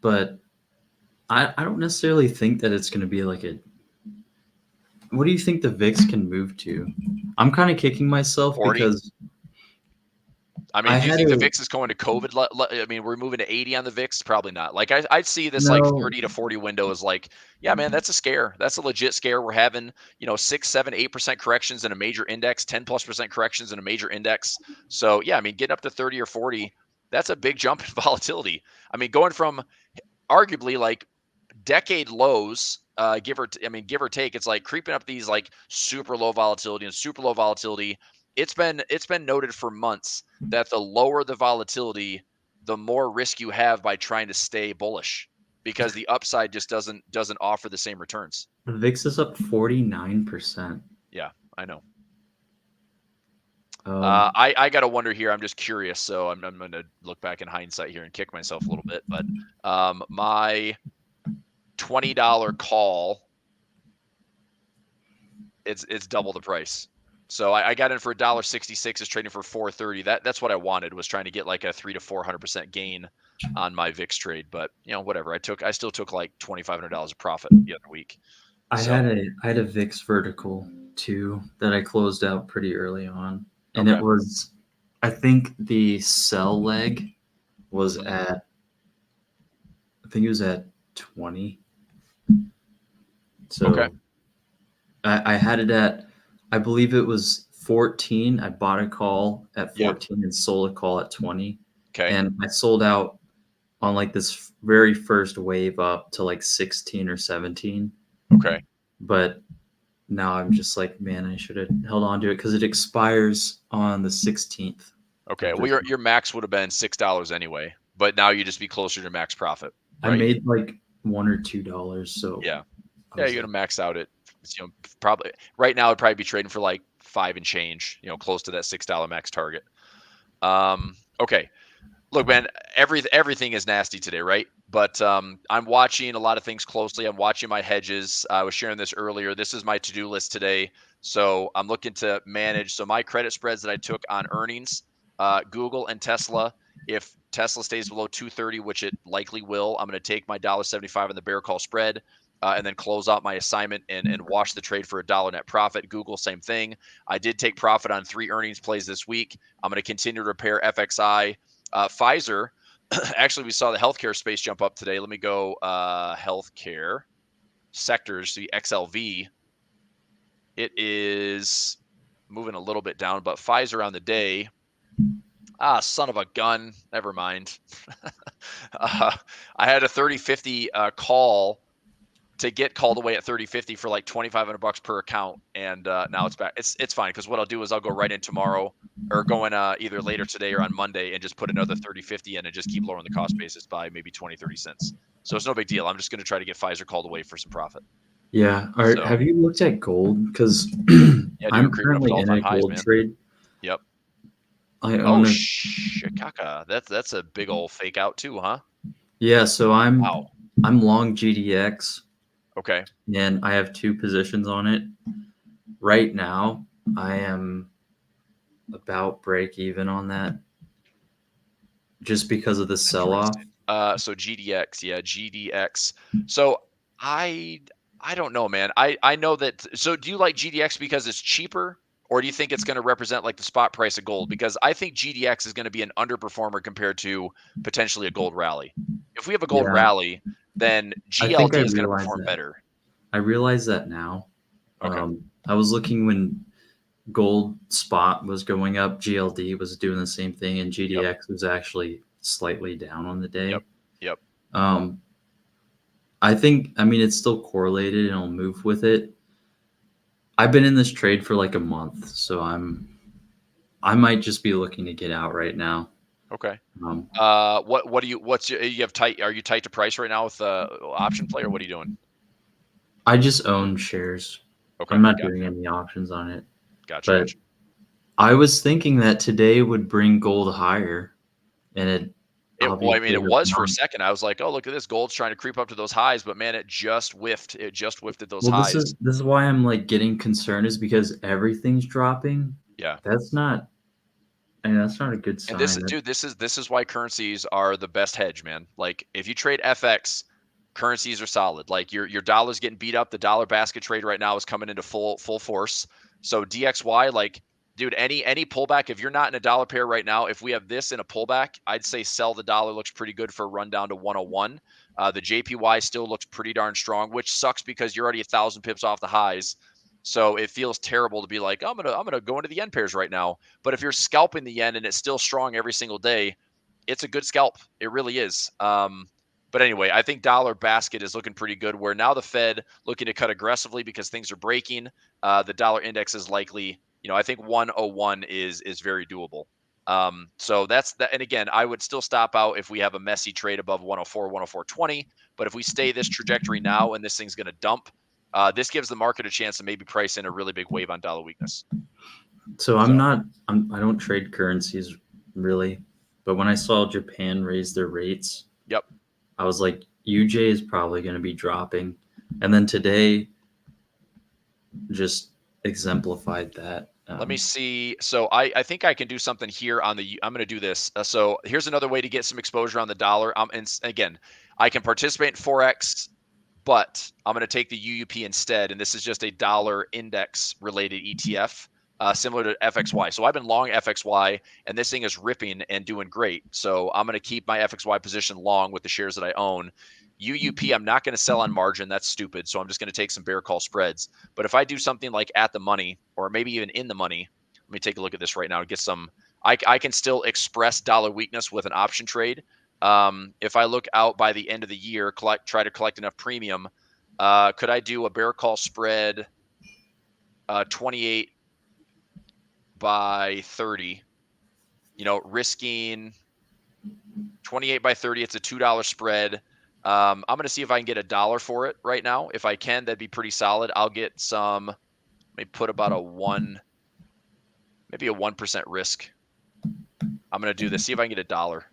But I don't necessarily think that it's going to be like a. What do you think the VIX can move to? I'm kind of kicking myself 40? Because. I mean, do you think the VIX is going to COVID? I mean, we're moving to 80 on the VIX? Probably not. Like, I'd see this like 30 to 40 window as like, yeah, man, that's a scare. That's a legit scare. We're having, 6, 7, 8% corrections in a major index, 10+% corrections in a major index. So, yeah, I mean, getting up to 30 or 40, that's a big jump in volatility. I mean, going from arguably like decade lows, give or take, it's like creeping up these like super low volatility and super low volatility. It's been noted for months that the lower the volatility, the more risk you have by trying to stay bullish, because the upside just doesn't offer the same returns. The VIX is up 49%. Yeah, I know. I gotta wonder here. I'm just curious, so I'm going to look back in hindsight here and kick myself a little bit. But my $20 call, it's double the price. So I got in for $1.66. It's trading for $4.30. That's what I wanted, was trying to get like a 300 to 400% gain on my VIX trade. But whatever. I still took like $2,500 of profit the other week. I had a VIX vertical too that I closed out pretty early on, and it was, I think the sell leg was at, I think it was at 20. So I had it at, I believe it was 14. I bought a call at 14 and sold a call at 20. Okay. And I sold out on like this very first wave up to like 16 or 17. Okay. But now I'm just like, man, I should have held on to it because it expires on the 16th. Okay. Well, your max would have been $6 anyway, but now you just be closer to max profit. Right? I made like $1 or $2. So yeah, you're gonna max out it. Probably right now it'd probably be trading for like 5 and change. Close to that $6 max target. Okay. Look, man, everything is nasty today, right? But I'm watching a lot of things closely. I'm watching my hedges. I was sharing this earlier. This is my to-do list today. So I'm looking to manage. So my credit spreads that I took on earnings, Google and Tesla. If Tesla stays below 230, which it likely will, I'm going to take my $1.75 on the bear call spread, and then close out my assignment and wash the trade for $1 net profit. Google, same thing. I did take profit on 3 earnings plays this week. I'm going to continue to repair FXI. Pfizer, actually, we saw the healthcare space jump up today. Let me go healthcare sectors, the XLV. It is moving a little bit down, but Pfizer on the day, son of a gun. Never mind. I had a 3050 call to get called away at 3050 for like $2,500 per account, and now it's back. It's fine, because what I'll do is I'll go right in tomorrow, or go in either later today or on Monday, and just put another 3050 in and just keep lowering the cost basis by maybe 20-30 cents. So it's no big deal. I'm just going to try to get Pfizer called away for some profit. Yeah. Have you looked at gold? Because I'm currently in a gold trade. Yep. Shikaka. That's a big old fake out too, huh? Yeah. So I'm long GDX. Okay. And I have 2 positions on it. Right now, I am about break even on that, just because of the sell-off. So GDX, yeah, GDX. So I don't know, man. I know that. So do you like GDX because it's cheaper, or do you think it's going to represent like the spot price of gold? Because I think GDX is going to be an underperformer compared to potentially a gold rally. If we have a gold rally, then GLD is going to perform better. I realize that now. Okay. I was looking when gold spot was going up, GLD was doing the same thing, and GDX was actually slightly down on the day. Yep. I think, it's still correlated and I'll move with it. I've been in this trade for like a month, so I might just be looking to get out right now. Okay. Are you tight to price right now with option play, or what are you doing? I just own shares. Okay. I'm not doing any options on it. Gotcha. But I was thinking that today would bring gold higher, and it Well, I mean, it was for a not. second. I was like, oh, look at this. Gold's trying to creep up to those highs, but man, it just whiffed. It just whiffed at those Well, highs. this is why I'm like getting concerned, is because everything's dropping. Yeah. That's not a good sign. And this is why currencies are the best hedge, man. Like if you trade FX, currencies are solid. Like your dollar's getting beat up. The dollar basket trade right now is coming into full force. So DXY, like, dude, any pullback, if you're not in a dollar pair right now, if we have this in a pullback, I'd say sell the dollar. Looks pretty good for a run down to 101. The JPY still looks pretty darn strong, which sucks because you're already 1,000 pips off the highs. So it feels terrible to be like, I'm gonna go into the yen pairs right now. But if you're scalping the yen and it's still strong every single day, it's a good scalp. It really is. But anyway, I think dollar basket is looking pretty good. Where now the Fed looking to cut aggressively because things are breaking. The dollar index is likely, I think 101 is very doable. So that's that. And again, I would still stop out if we have a messy trade above 104, 104.20. But if we stay this trajectory now and this thing's going to dump, this gives the market a chance to maybe price in a really big wave on dollar weakness. So I don't trade currencies really, but when I saw Japan raise their rates, yep, I was like, UJ is probably going to be dropping. And then today just exemplified that. Let me see. So I think I can do something here on the, I'm going to do this. So here's another way to get some exposure on the dollar. And again, I can participate in Forex, but I'm going to take the UUP instead. And this is just a dollar index related ETF, similar to FXY. So I've been long FXY and this thing is ripping and doing great. So I'm going to keep my FXY position long with the shares that I own. UUP, I'm not going to sell on margin. That's stupid. So I'm just going to take some bear call spreads. But if I do something like at the money or maybe even in the money, let me take a look at this right now and get some, I can still express dollar weakness with an option trade. If I look out by the end of the year, try to collect enough premium, could I do a bear call spread 28 by 30, risking 28 by 30, it's a $2 spread. I'm going to see if I can get $1 for it right now. If I can, that'd be pretty solid. I'll get some, let me put about maybe a 1% risk. I'm going to do this, see if I can get $1.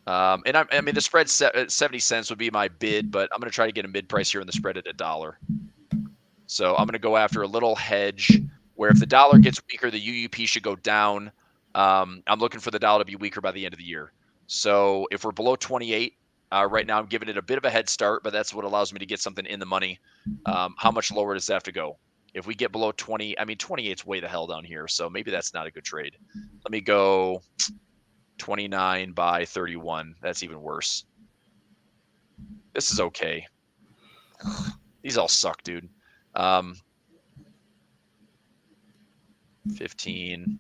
And I mean, the spread 70 cents would be my bid, but I'm going to try to get a mid price here in the spread at $1. So I'm going to go after a little hedge where if the dollar gets weaker, the UUP should go down. I'm looking for the dollar to be weaker by the end of the year. So if we're below 28, right now I'm giving it a bit of a head start, but that's what allows me to get something in the money. How much lower does that have to go? If we get below 20, I mean, 28's way the hell down here. So maybe that's not a good trade. Let me go 29 by 31. That's even worse. This is okay. These all suck, dude. 15,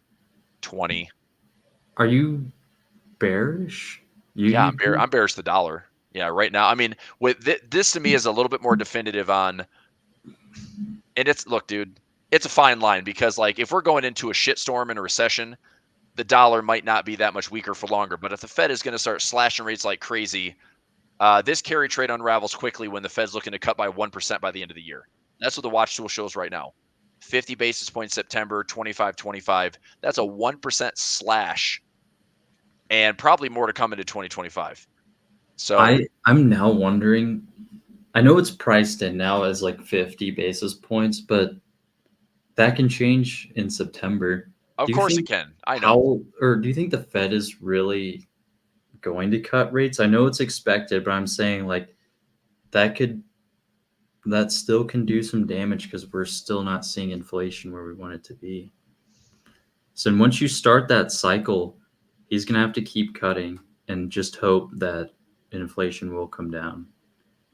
20. Are you bearish? Yeah, I'm bearish the dollar. Yeah, right now. I mean, with this to me is a little bit more definitive on, and it's, look, dude, it's a fine line because like if we're going into a shitstorm and a recession, the dollar might not be that much weaker for longer. But if the Fed is going to start slashing rates like crazy, this carry trade unravels quickly when the Fed's looking to cut by 1% by the end of the year. That's what the watch tool shows right now. 50 basis points September, 25. That's a 1% slash, and probably more to come into 2025. So I'm now wondering, I know it's priced in now as like 50 basis points, but that can change in September. Of course it can. I know. Or do you think the Fed is really going to cut rates? I know it's expected, but I'm saying like that still can do some damage because we're still not seeing inflation where we want it to be. So once you start that cycle, he's going to have to keep cutting and just hope that inflation will come down.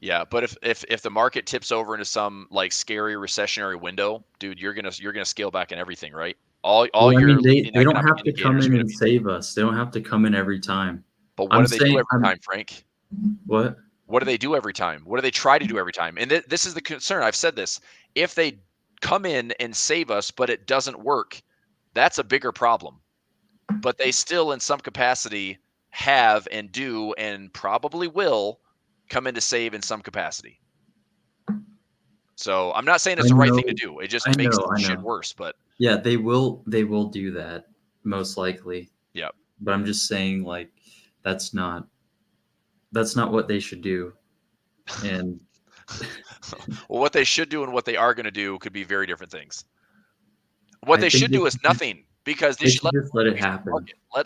Yeah, but if the market tips over into some like scary recessionary window, dude, you're gonna scale back in everything, right? All your they don't have to come in and save us. They don't have to come in every time. But what do they do every time, Frank? What? What do they do every time? What do they try to do every time? And this is the concern. I've said this. If they come in and save us, but it doesn't work, that's a bigger problem. But they still, in some capacity, have and do and probably will come in to save in some capacity. So I'm not saying it's the right thing to do. It just makes shit worse. But yeah, they will do that most likely. Yeah. But I'm just saying, like, that's not what they should do. And well, what they should do and what they are going to do could be very different things. What they should do is nothing, because they should let it happen.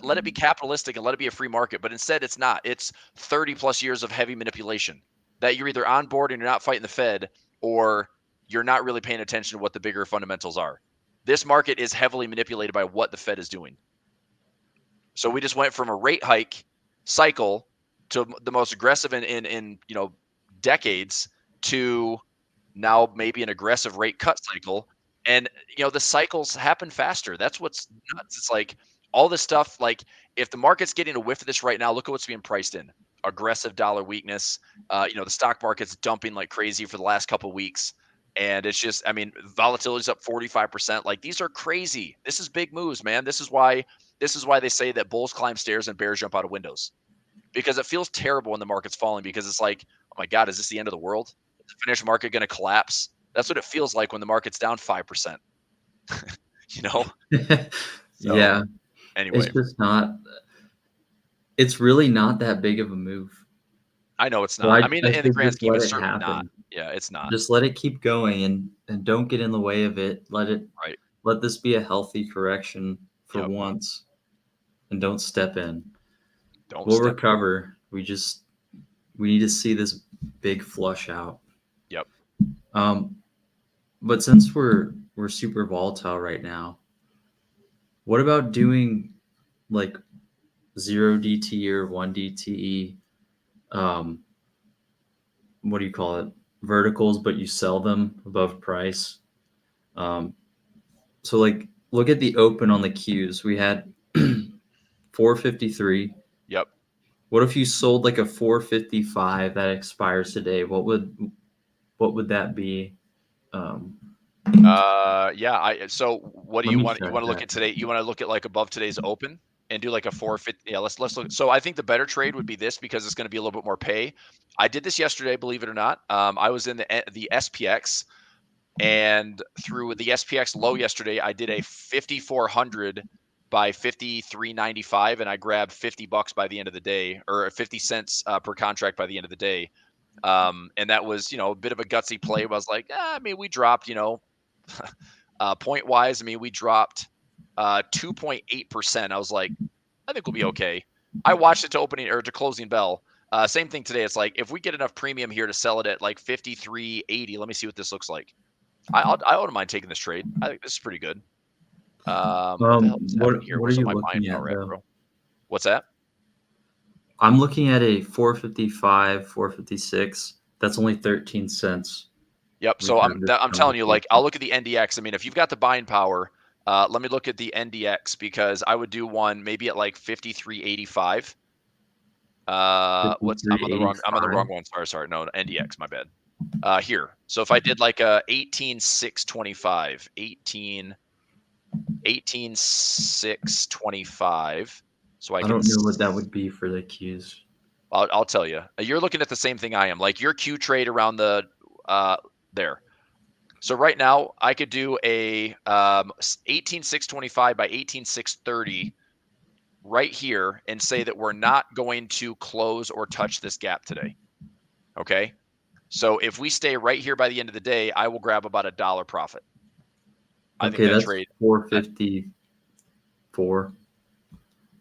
Let it be capitalistic and let it be a free market. But instead, it's not. It's 30 plus years of heavy manipulation that you're either on board and you're not fighting the Fed, or you're not really paying attention to what the bigger fundamentals are. This market is heavily manipulated by what the Fed is doing. So we just went from a rate hike cycle to the most aggressive in decades, to now maybe an aggressive rate cut cycle. And the cycles happen faster. That's what's nuts. It's like all this stuff, like if the market's getting a whiff of this right now, look at what's being priced in. Aggressive dollar weakness. The stock market's dumping like crazy for the last couple of weeks. And it's just, I mean, volatility's up 45%. Like, these are crazy. This is big moves, man. This is why they say that bulls climb stairs and bears jump out of windows, because it feels terrible when the market's falling, because it's like, oh my God, is this the end of the world? Is the financial market going to collapse? That's what it feels like when the market's down 5%. So, yeah. Anyway, it's just not. It's really not that big of a move. I know it's not. I mean, in the grand scheme, it's certainly not. Yeah, it's not. Just let it keep going and don't get in the way of it. Let this be a healthy correction for once, and don't step in. We'll recover. We need to see this big flush out. Yep. But since we're super volatile right now, what about doing like 0 DT or 1 DTE? What do you call it? Verticals, but you sell them above price. So like, look at the open on the Qs. We had 453. Yep. What if you sold like a 455 that expires today? What would that be? Yeah. So what do you want? You want to look at today? You want to look at like above today's open and do like a 450? Yeah. Let's look. So I think the better trade would be this, because it's going to be a little bit more pay. I did this yesterday, believe it or not. I was in the SPX, and through the SPX low yesterday, I did a 5,400 by 53.95, and I grabbed $50 by the end of the day, or 50 cents per contract by the end of the day. And that was, a bit of a gutsy play. But I was like, I mean, we dropped, point wise, I mean, we dropped 2.8%. I was like, I think we'll be okay. I watched it to opening or to closing bell. Same thing today. It's like, if we get enough premium here to sell it at like 53.80, let me see what this looks like. I wouldn't mind taking this trade. I think this is pretty good. What are you looking at, bro? What's that? I'm looking at a 455, 456. That's only 13 cents. Yep. So I'm telling you, like, I'll look at the NDX. I mean, if you've got the buying power, let me look at the NDX, because I would do one maybe at like 53.85. I'm on the wrong one. Sorry. No, NDX, my bad. Here. So if I did like a 18.625, 18.625. So I don't know what that would be for the Qs. I'll tell you. You're looking at the same thing I am. Like your Q trade around the there. So right now I could do a 18.625 by 18.630 right here, and say that we're not going to close or touch this gap today. Okay. So if we stay right here by the end of the day, I will grab about $1 profit. I think that's trade 454.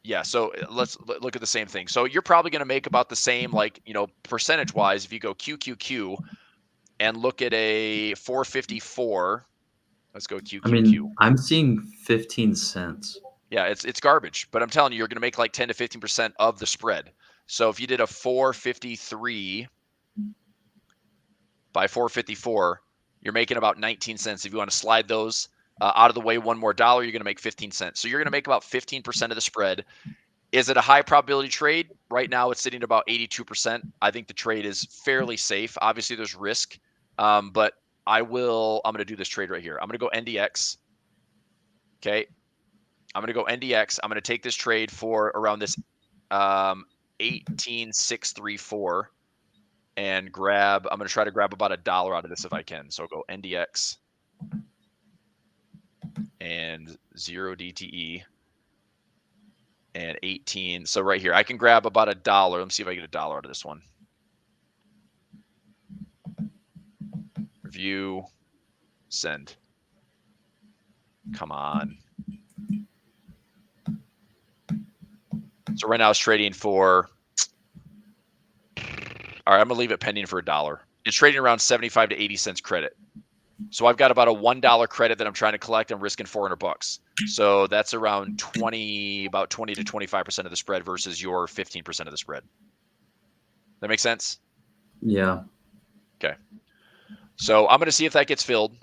Yeah, so let's look at the same thing. So you're probably going to make about the same, like, percentage wise, if you go QQQ and look at a 454. Let's go QQQ. I mean, I'm seeing 15 cents. Yeah, it's garbage, but I'm telling you, you're going to make like 10 to 15% of the spread. So if you did a 453 by 454, you're making about 19 cents. If you want to slide those out of the way one more dollar, you're going to make 15 cents. So you're going to make about 15% of the spread. Is it a high probability trade? Right now it's sitting at about 82%. I think the trade is fairly safe. Obviously there's risk, but I'm going to do this trade right here. I'm going to go NDX. Okay. I'm going to go NDX. I'm going to take this trade for around this 18.634. and grab, I'm going to try to grab about $1 out of this if I can. So I'll go NDX and 0 DTE and 18. So right here, I can grab about $1. Let me see if I get $1 out of this one. Review, send. Come on. So right now it's trading for, all right, I'm going to leave it pending for $1. It's trading around 75 to 80 cents credit. So I've got about a $1 credit that I'm trying to collect. I'm risking $400. So that's around about 20 to 25% of the spread versus your 15% of the spread. That make sense? Yeah. Okay. So I'm going to see if that gets filled.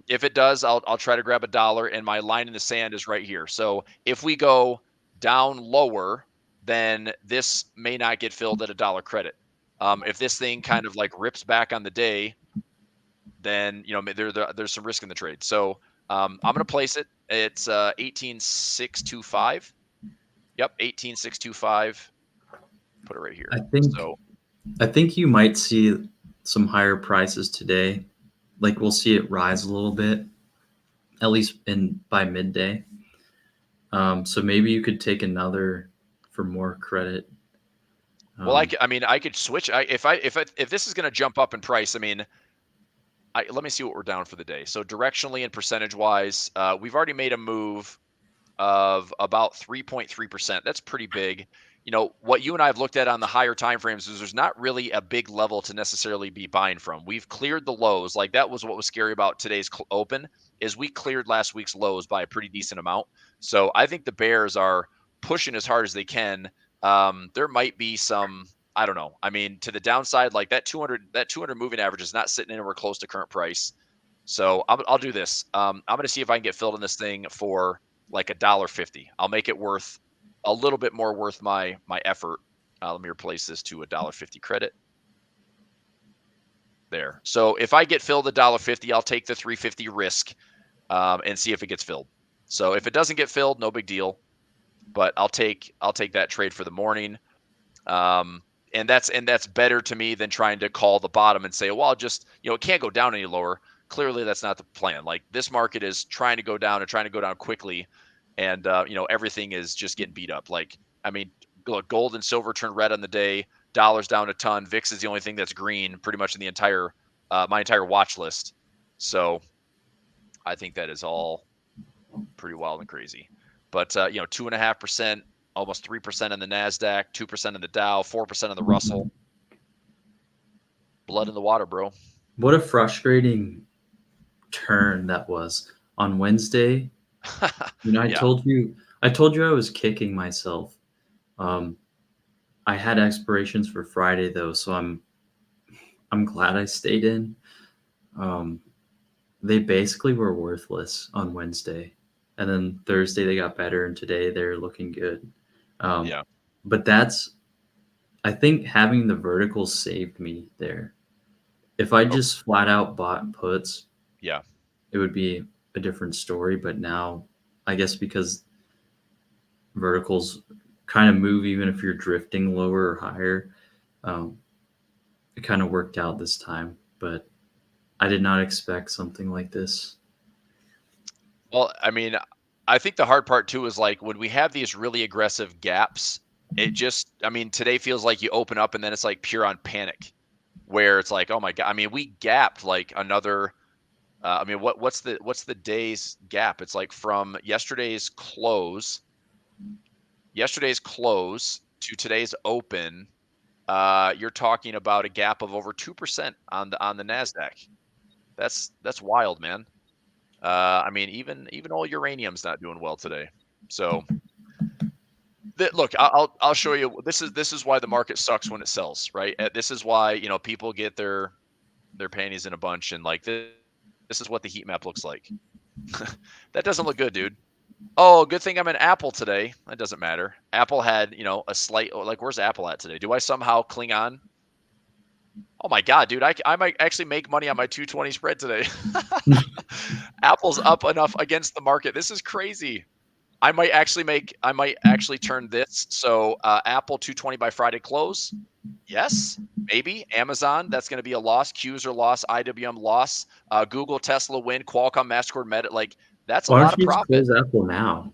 If it does, I'll try to grab $1, and my line in the sand is right here. So if we go down lower, then this may not get filled at $1 credit. If this thing kind of like rips back on the day, then there's some risk in the trade. So I'm going to place it. It's 18,625. Yep, 18,625. Put it right here. I think you might see some higher prices today. Like we'll see it rise a little bit, at least by midday. So maybe you could take another for more credit. Well, I could switch. If this is going to jump up in price, let me see what we're down for the day. So directionally and percentage wise, we've already made a move of about 3.3%. That's pretty big. What you and I have looked at on the higher time frames is there's not really a big level to necessarily be buying from. We've cleared the lows. Like that was what was scary about today's open, is we cleared last week's lows by a pretty decent amount. So I think the bears are pushing as hard as they can. There might be some, I don't know. To the downside, like that 200 moving average is not sitting anywhere close to current price. So I'll do this. I'm going to see if I can get filled in this thing for like $1.50. I'll make it worth a little bit more worth my effort. Let me replace this to $1.50 credit. There. So if I get filled $1.50, I'll take the 350 risk and see if it gets filled. So if it doesn't get filled, no big deal. But I'll take that trade for the morning. And that's better to me than trying to call the bottom and say, well, just, it can't go down any lower. Clearly that's not the plan. Like this market is trying to go down and trying to go down quickly. And, everything is just getting beat up. Like, look, gold and silver turned red on the day, dollars down a ton. VIX is the only thing that's green pretty much in the entire, my entire watch list. So I think that is all pretty wild and crazy. But, 2.5%, almost 3% in the NASDAQ, 2% in the Dow, 4% in the Russell. Blood in the water, bro. What a frustrating turn that was on Wednesday. I told you I was kicking myself. I had expirations for Friday though, so I'm glad I stayed in. They basically were worthless on Wednesday, and then Thursday they got better, and today they're looking good. But I think having the verticals saved me there. If I just flat out bought puts, it would be a different story. But now, I guess because verticals kind of move even if you're drifting lower or higher, it kind of worked out this time. But I did not expect something like this. Well, I think the hard part too is like when we have these really aggressive gaps, it just, today feels like you open up and then it's like pure on panic, where it's like, oh my God. We gapped like another, what's the day's gap? It's like from yesterday's close to today's open. You're talking about a gap of over 2% on the NASDAQ. That's wild, man. Even all uranium's not doing well today. So look, I'll show you. This is why the market sucks when it sells, right? This is why, people get their panties in a bunch, and like this is what the heat map looks like. That doesn't look good, dude. Oh, good thing I'm in Apple today. That doesn't matter. Apple had, a slight, like, where's Apple at today? Do I somehow cling on? Oh my God, dude, I might actually make money on my 220 spread today. Apple's up enough against the market. This is crazy. I might actually turn this. So Apple 220 by Friday close. Yes, maybe. Amazon, that's going to be a loss. Qs are loss. IWM loss. Google, Tesla win. Qualcomm, MasterCard, Meta. Like that's a lot of profit. Close Apple now?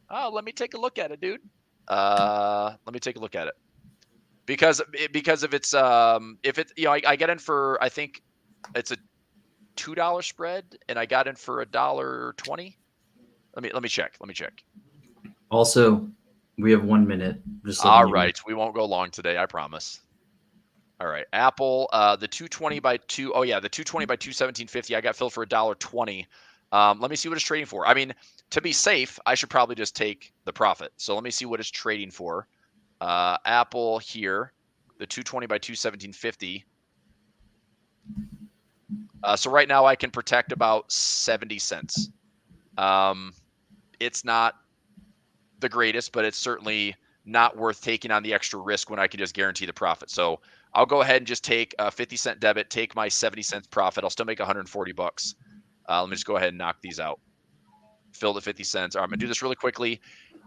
Oh, let me take a look at it, dude. Let me take a look at it. Because if it's I get in for, I think it's a $2 spread, and I got in for $1.20. Let me check. Also, we have 1 minute. All right, we won't go long today, I promise. All right, Apple, the 220 by 2. Oh yeah, the 220 by 217.50. I got filled for $1.20. Let me see what it's trading for. I mean, to be safe, I should probably just take the profit. So let me see what it's trading for. Apple here, the 220 by 217.50. So right now I can protect about 70 cents. It's not the greatest, but it's certainly not worth taking on the extra risk when I can just guarantee the profit. So I'll go ahead and just take a 50-cent debit, take my 70 cents profit. I'll still make 140 bucks. Let me just go ahead and knock these out. Fill the 50 cents. All right, I'm gonna do this really quickly.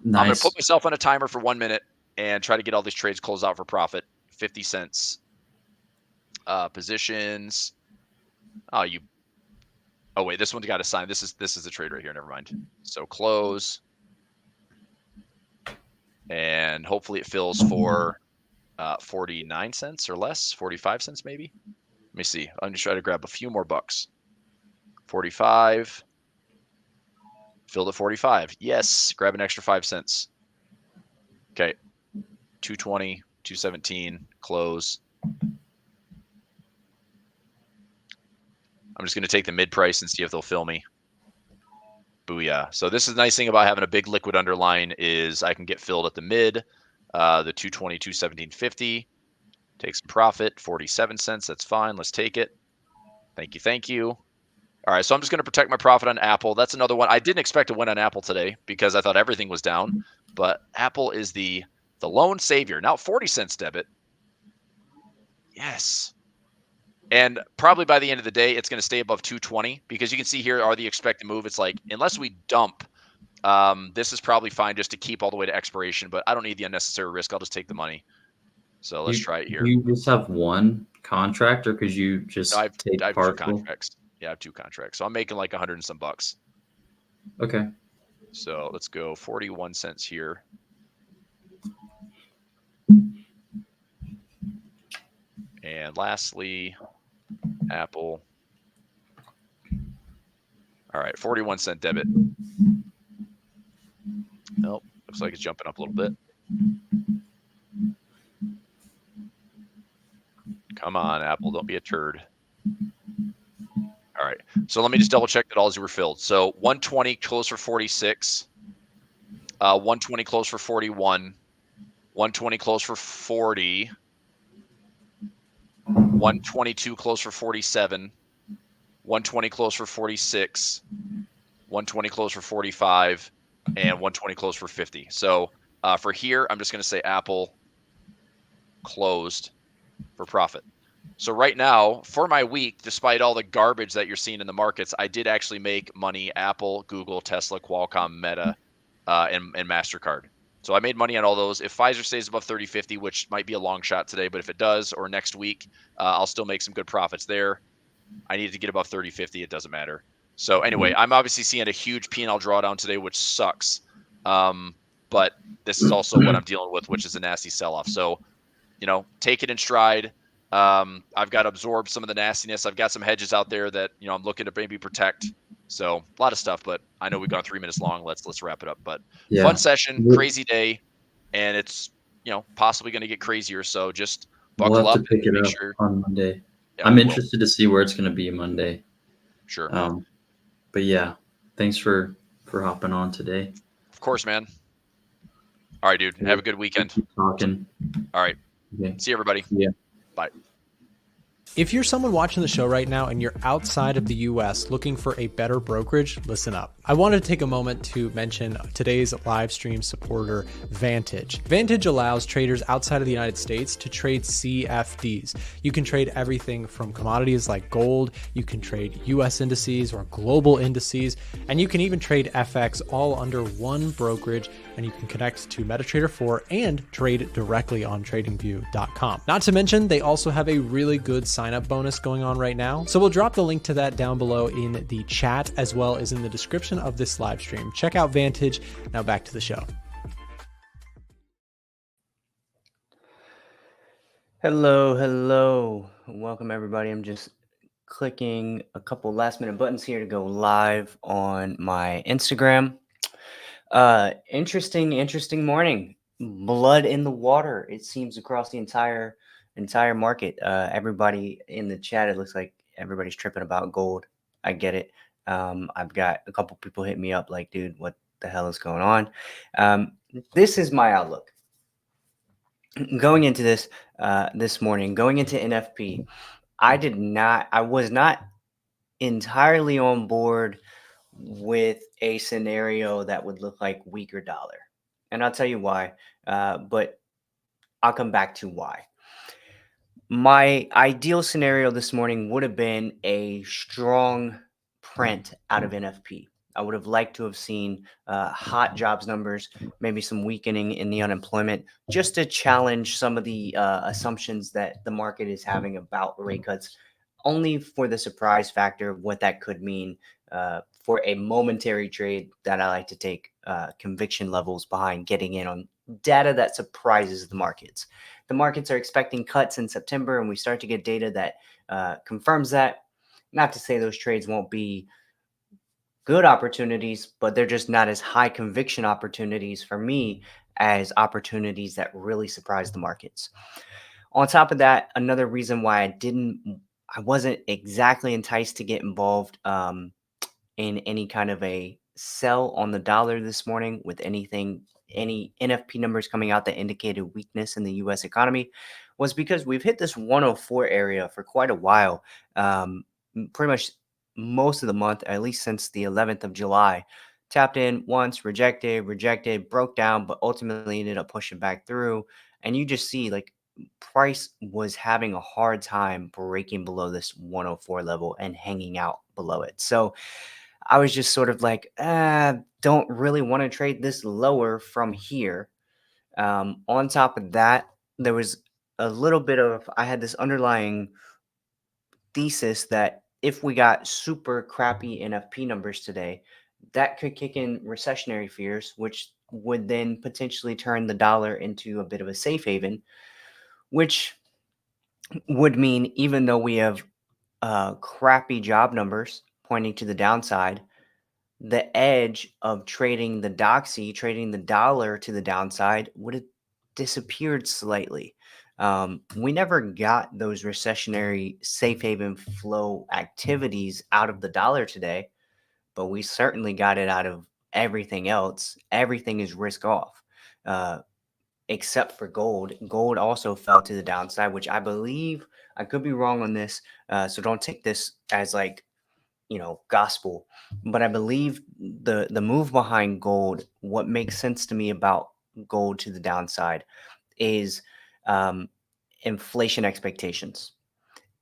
Nice. I'm gonna put myself on a timer for 1 minute and try to get all these trades closed out for profit. 50 cents. Positions. Oh wait, this one's got to sign. This is the trade right here. Never mind. So close. And hopefully it fills for 49 cents or less, 45 cents maybe. Let me see. I'm just trying to grab a few more bucks. 45. Filled at 45. Yes, grab an extra 5 cents. Okay. 220, 217, close. I'm just going to take the mid price and see if they'll fill me. Booyah. So this is the nice thing about having a big liquid underline is I can get filled at the mid, the 220, 217.50. Take some profit, 47 cents. That's fine. Let's take it. Thank you. Thank you. All right. So I'm just going to protect my profit on Apple. That's another one. I didn't expect to win on Apple today because I thought everything was down, but Apple is the lone savior. Now 40 cents debit. Yes. And probably by the end of the day, it's going to stay above 220 because you can see here are the expected move. It's like, unless we dump, this is probably fine just to keep all the way to expiration, but I don't need the unnecessary risk. I'll just take the money. So let's try it here. Do you just have one contract or could you just take I have partial? 2 contracts. Yeah, I have 2 contracts. So I'm making like 100 and some bucks. Okay. So let's go 41 cents here. And lastly, Apple. All right, 41 cent debit. Nope, looks like it's jumping up a little bit. Come on, Apple, don't be a turd. All right, so let me just double check that all these were filled. So 120 close for 46, 120 close for 41, 120 close for 40, 122 close for 47, 120 close for 46, 120 close for 45, and 120 close for 50. So for here, I'm just going to say Apple closed for profit. So right now, for my week, despite all the garbage that you're seeing in the markets, I did actually make money. Apple, Google, Tesla, Qualcomm, Meta, and MasterCard. So I made money on all those. If Pfizer stays above 30.50, which might be a long shot today, but if it does, or next week, I'll still make some good profits there. I needed to get above 30.50. It doesn't matter. So anyway, I'm obviously seeing a huge P&L drawdown today, which sucks. But this is also what I'm dealing with, which is a nasty sell-off. So, take it in stride. I've got to absorb some of the nastiness. I've got some hedges out there that, I'm looking to maybe protect. So a lot of stuff, but I know we've gone 3 minutes long. Let's wrap it up. But fun session, crazy day, and it's possibly going to get crazier. So just buckle up. To pick it up on Monday. Yeah, I'm interested to see where it's going to be Monday. Sure. But yeah, thanks for hopping on today. Of course, man. All right, dude. Have a good weekend. Keep talking. All right. Okay. See you, everybody. Yeah. Bye. If you're someone watching the show right now and you're outside of the US looking for a better brokerage, listen up. I wanted to take a moment to mention today's live stream supporter, Vantage. Vantage allows traders outside of the United States to trade CFDs. You can trade everything from commodities like gold, you can trade US indices or global indices, and you can even trade FX all under one brokerage, and you can connect to MetaTrader 4 and trade directly on tradingview.com. Not to mention, they also have a really good sign-up bonus going on right now. So we'll drop the link to that down below in the chat as well as in the description of this live stream. Check out Vantage. Now back to the show. Hello. Welcome everybody. I'm just clicking a couple last minute buttons here to go live on my Instagram. Interesting morning. Blood in the water, it seems, across the entire market. Everybody in the chat, it looks like everybody's tripping about gold. I get it. I've got a couple people hit me up like, dude, what the hell is going on? This is my outlook. Going into this morning, going into NFP, I was not entirely on board with a scenario that would look like weaker dollar. And I'll tell you why, but I'll come back to why. My ideal scenario this morning would have been a strong print out of NFP. I would have liked to have seen hot jobs numbers, maybe some weakening in the unemployment, just to challenge some of the assumptions that the market is having about rate cuts, only for the surprise factor of what that could mean for a momentary trade that I like to take conviction levels behind getting in on data that surprises the markets. The markets are expecting cuts in September, and we start to get data that confirms that. Not to say those trades won't be good opportunities, but they're just not as high conviction opportunities for me as opportunities that really surprise the markets. On top of that, another reason why I wasn't exactly enticed to get involved in any kind of a sell on the dollar this morning with any NFP numbers coming out that indicated weakness in the U.S. economy was because we've hit this 104 area for quite a while, pretty much most of the month, at least since the 11th of July. Tapped in once, rejected, broke down, but ultimately ended up pushing back through. And you just see like price was having a hard time breaking below this 104 level and hanging out below it. So I was just sort of like, don't really want to trade this lower from here. On top of that, there was a little bit of, I had this underlying thesis that if we got super crappy NFP numbers today, that could kick in recessionary fears, which would then potentially turn the dollar into a bit of a safe haven, which would mean even though we have crappy job numbers pointing to the downside, the edge of trading the doxy, trading the dollar to the downside would have disappeared slightly. We never got those recessionary safe haven flow activities out of the dollar today, but we certainly got it out of everything else. Everything is risk off, except for gold. Gold also fell to the downside, which I believe, I could be wrong on this, so don't take this as like, gospel, but I believe the move behind gold, what makes sense to me about gold to the downside is inflation expectations.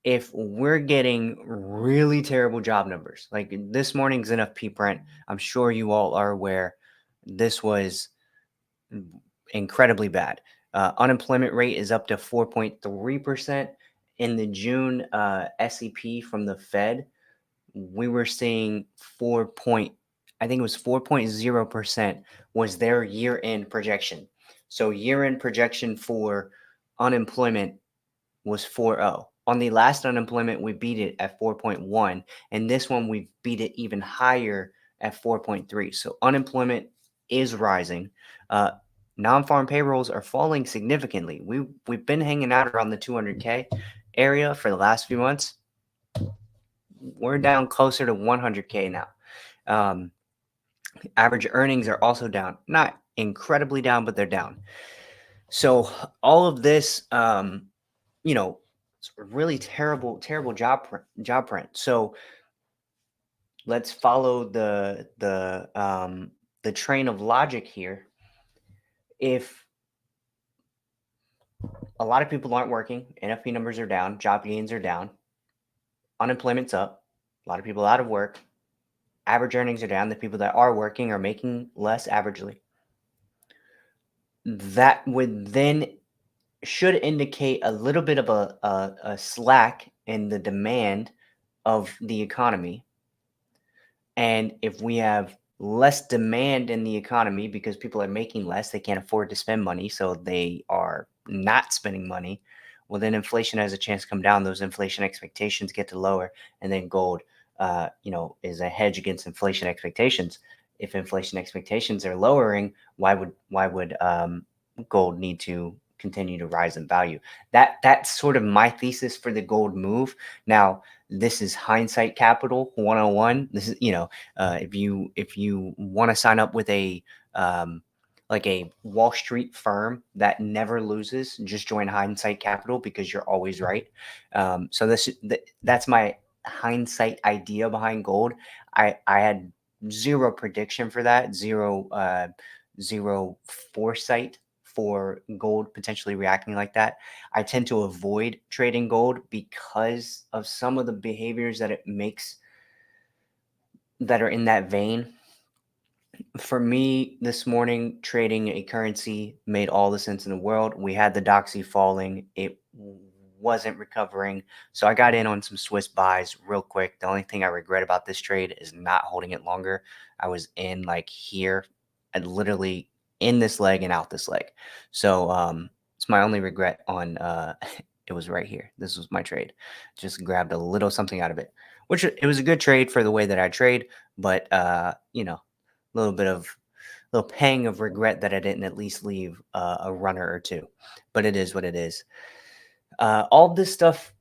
If we're getting really terrible job numbers, like this morning's NFP print, I'm sure you all are aware, this was incredibly bad. Unemployment rate is up to 4.3%. In the June SEP from the Fed, we were seeing 4.0% was their year-end projection. So year-end projection for unemployment was 4.0. On the last unemployment, we beat it at 4.1, and this one we beat it even higher at 4.3. So unemployment is rising. Non-farm payrolls are falling significantly. We've been hanging out around the 200K area for the last few months. We're down closer to 100K now. Average earnings are also down, not incredibly down, but they're down. So all of this, really terrible job print. So let's follow the train of logic here. If a lot of people aren't working, NFP numbers are down, job gains are down, unemployment's up, a lot of people out of work, average earnings are down, the people that are working are making less averagely. That would then should indicate a little bit of a slack in the demand of the economy. And if we have less demand in the economy because people are making less, they can't afford to spend money, so they are not spending money. Well, then inflation has a chance to come down. Those inflation expectations get to lower, and then gold, is a hedge against inflation expectations. If inflation expectations are lowering, why would gold need to continue to rise in value? That's sort of my thesis for the gold move. Now, this is hindsight capital 101. This is, if you want to sign up with a like a Wall Street firm that never loses, just join Hindsight Capital because you're always right. So that's my hindsight idea behind gold. I had zero prediction for that, zero foresight for gold potentially reacting like that. I tend to avoid trading gold because of some of the behaviors that it makes that are in that vein. For me, this morning, trading a currency made all the sense in the world. We had the DXY falling. It wasn't recovering. So I got in on some Swiss buys real quick. The only thing I regret about this trade is not holding it longer. I was in like here and literally in this leg and out this leg. So it's my only regret on it was right here. This was my trade. Just grabbed a little something out of it, which it was a good trade for the way that I trade, but little pang of regret that I didn't at least leave a runner or two, but it is what it is. All this stuff,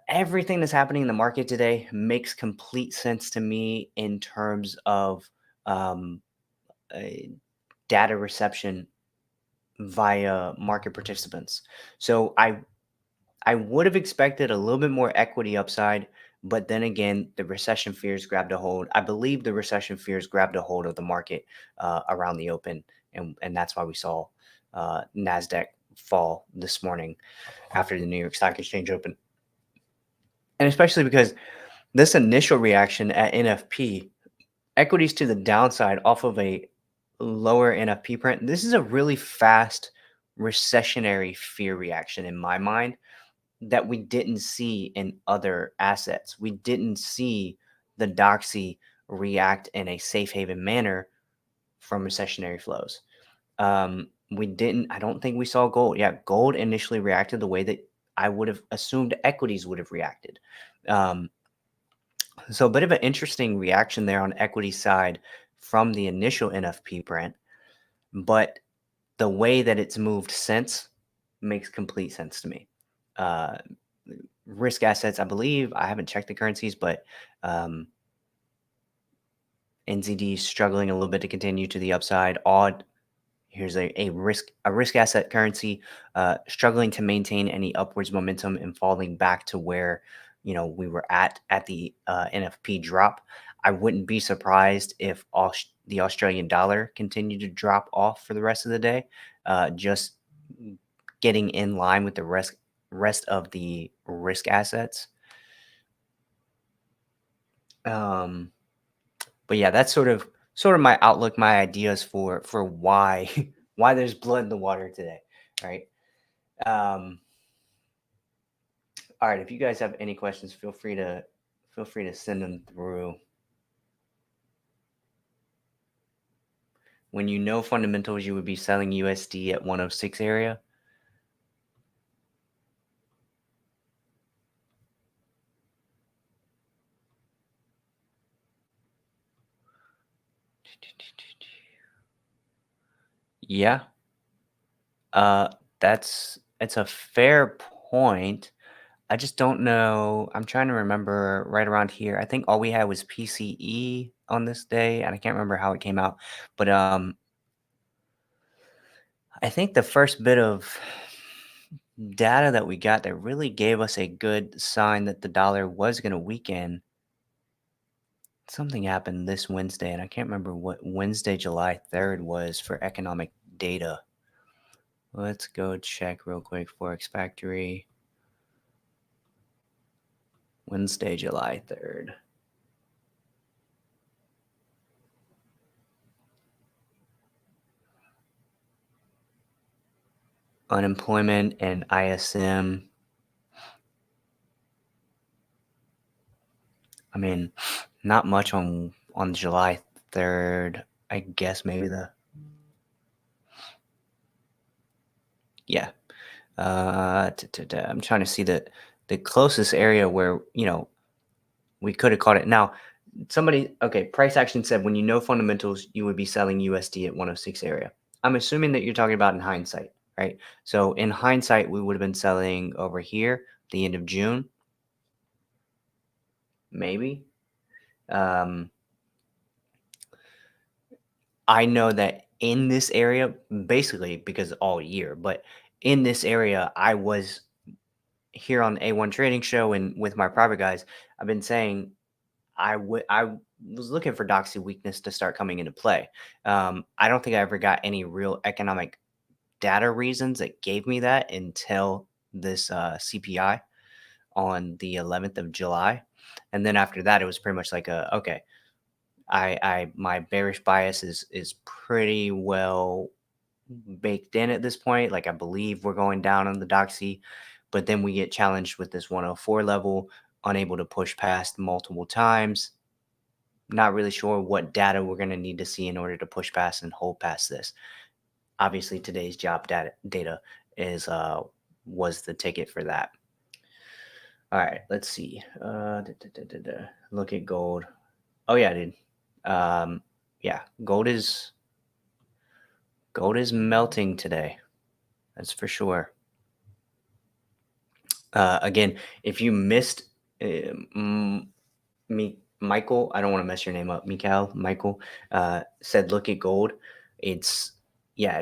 everything that's happening in the market today makes complete sense to me in terms of data reception via market participants. So I would have expected a little bit more equity upside, but then again, the recession fears grabbed a hold. I believe the recession fears grabbed a hold of the market around the open, and that's why we saw NASDAQ fall this morning after the New York Stock Exchange open. And especially because this initial reaction at NFP, equities to the downside off of a lower NFP print, this is a really fast recessionary fear reaction in my mind that we didn't see in other assets. We didn't see the DXY react in a safe haven manner from recessionary flows. I don't think we saw gold. Yeah, gold initially reacted the way that I would have assumed equities would have reacted. So a bit of an interesting reaction there on equity side from the initial NFP print, but the way that it's moved since makes complete sense to me. Risk assets, I believe, I haven't checked the currencies, but NZD struggling a little bit to continue to the upside. Odd. Here's a risk asset currency struggling to maintain any upwards momentum and falling back to where we were at the NFP drop. I wouldn't be surprised if the Australian dollar continued to drop off for the rest of the day, just getting in line with the rest of the risk assets. But yeah, that's sort of my outlook, my ideas for why there's blood in the water today, right? All right, if you guys have any questions, feel free to send them through. When you know fundamentals, you would be selling USD at 106 area. Yeah. It's a fair point. I just don't know. I'm trying to remember right around here. I think all we had was PCE on this day, and I can't remember how it came out. But I think the first bit of data that we got that really gave us a good sign that the dollar was going to weaken. Something happened this Wednesday, and I can't remember what Wednesday, July 3rd was for economic data. Let's go check real quick. Forex Factory. Wednesday, July 3rd. Unemployment and ISM. I mean, not much on July 3rd. I guess maybe yeah. I'm trying to see the closest area where, we could have caught it. Now, price action said when you know fundamentals, you would be selling USD at 106 area. I'm assuming that you're talking about in hindsight, right? So in hindsight, we would have been selling over here the end of June, maybe. I know that in this area, basically because all year, but in this area, I was here on A1 Trading Show and with my private guys, I've been saying I was looking for Doxy weakness to start coming into play. I don't think I ever got any real economic data reasons that gave me that until this CPI on the 11th of July. And then after that, it was pretty much like okay, my bearish bias is pretty well baked in at this point. Like I believe we're going down on the Doxy, but then we get challenged with this 104 level, unable to push past multiple times. Not really sure what data we're going to need to see in order to push past and hold past this. Obviously, today's job data is was the ticket for that. All right, let's see. Look at gold. Oh yeah, dude. Yeah, gold is melting today. That's for sure. Again, if you missed Michael, I don't want to mess your name up. Michael said, look at gold. It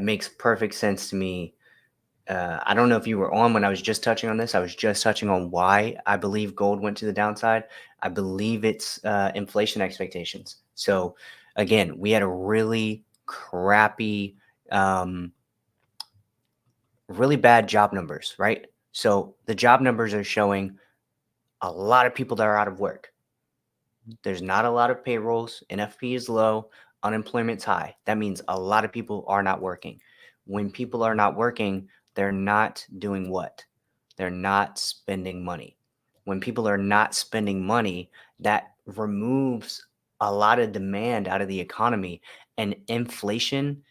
makes perfect sense to me. I don't know if you were on when I was just touching on this. I was just touching on why I believe gold went to the downside. I believe it's inflation expectations. So again, we had a really crappy, really bad job numbers, right? So the job numbers are showing a lot of people that are out of work. There's not a lot of payrolls. NFP is low. Unemployment's high. That means a lot of people are not working. When people are not working, they're not doing what? They're not spending money. When people are not spending money, that removes a lot of demand out of the economy, and inflation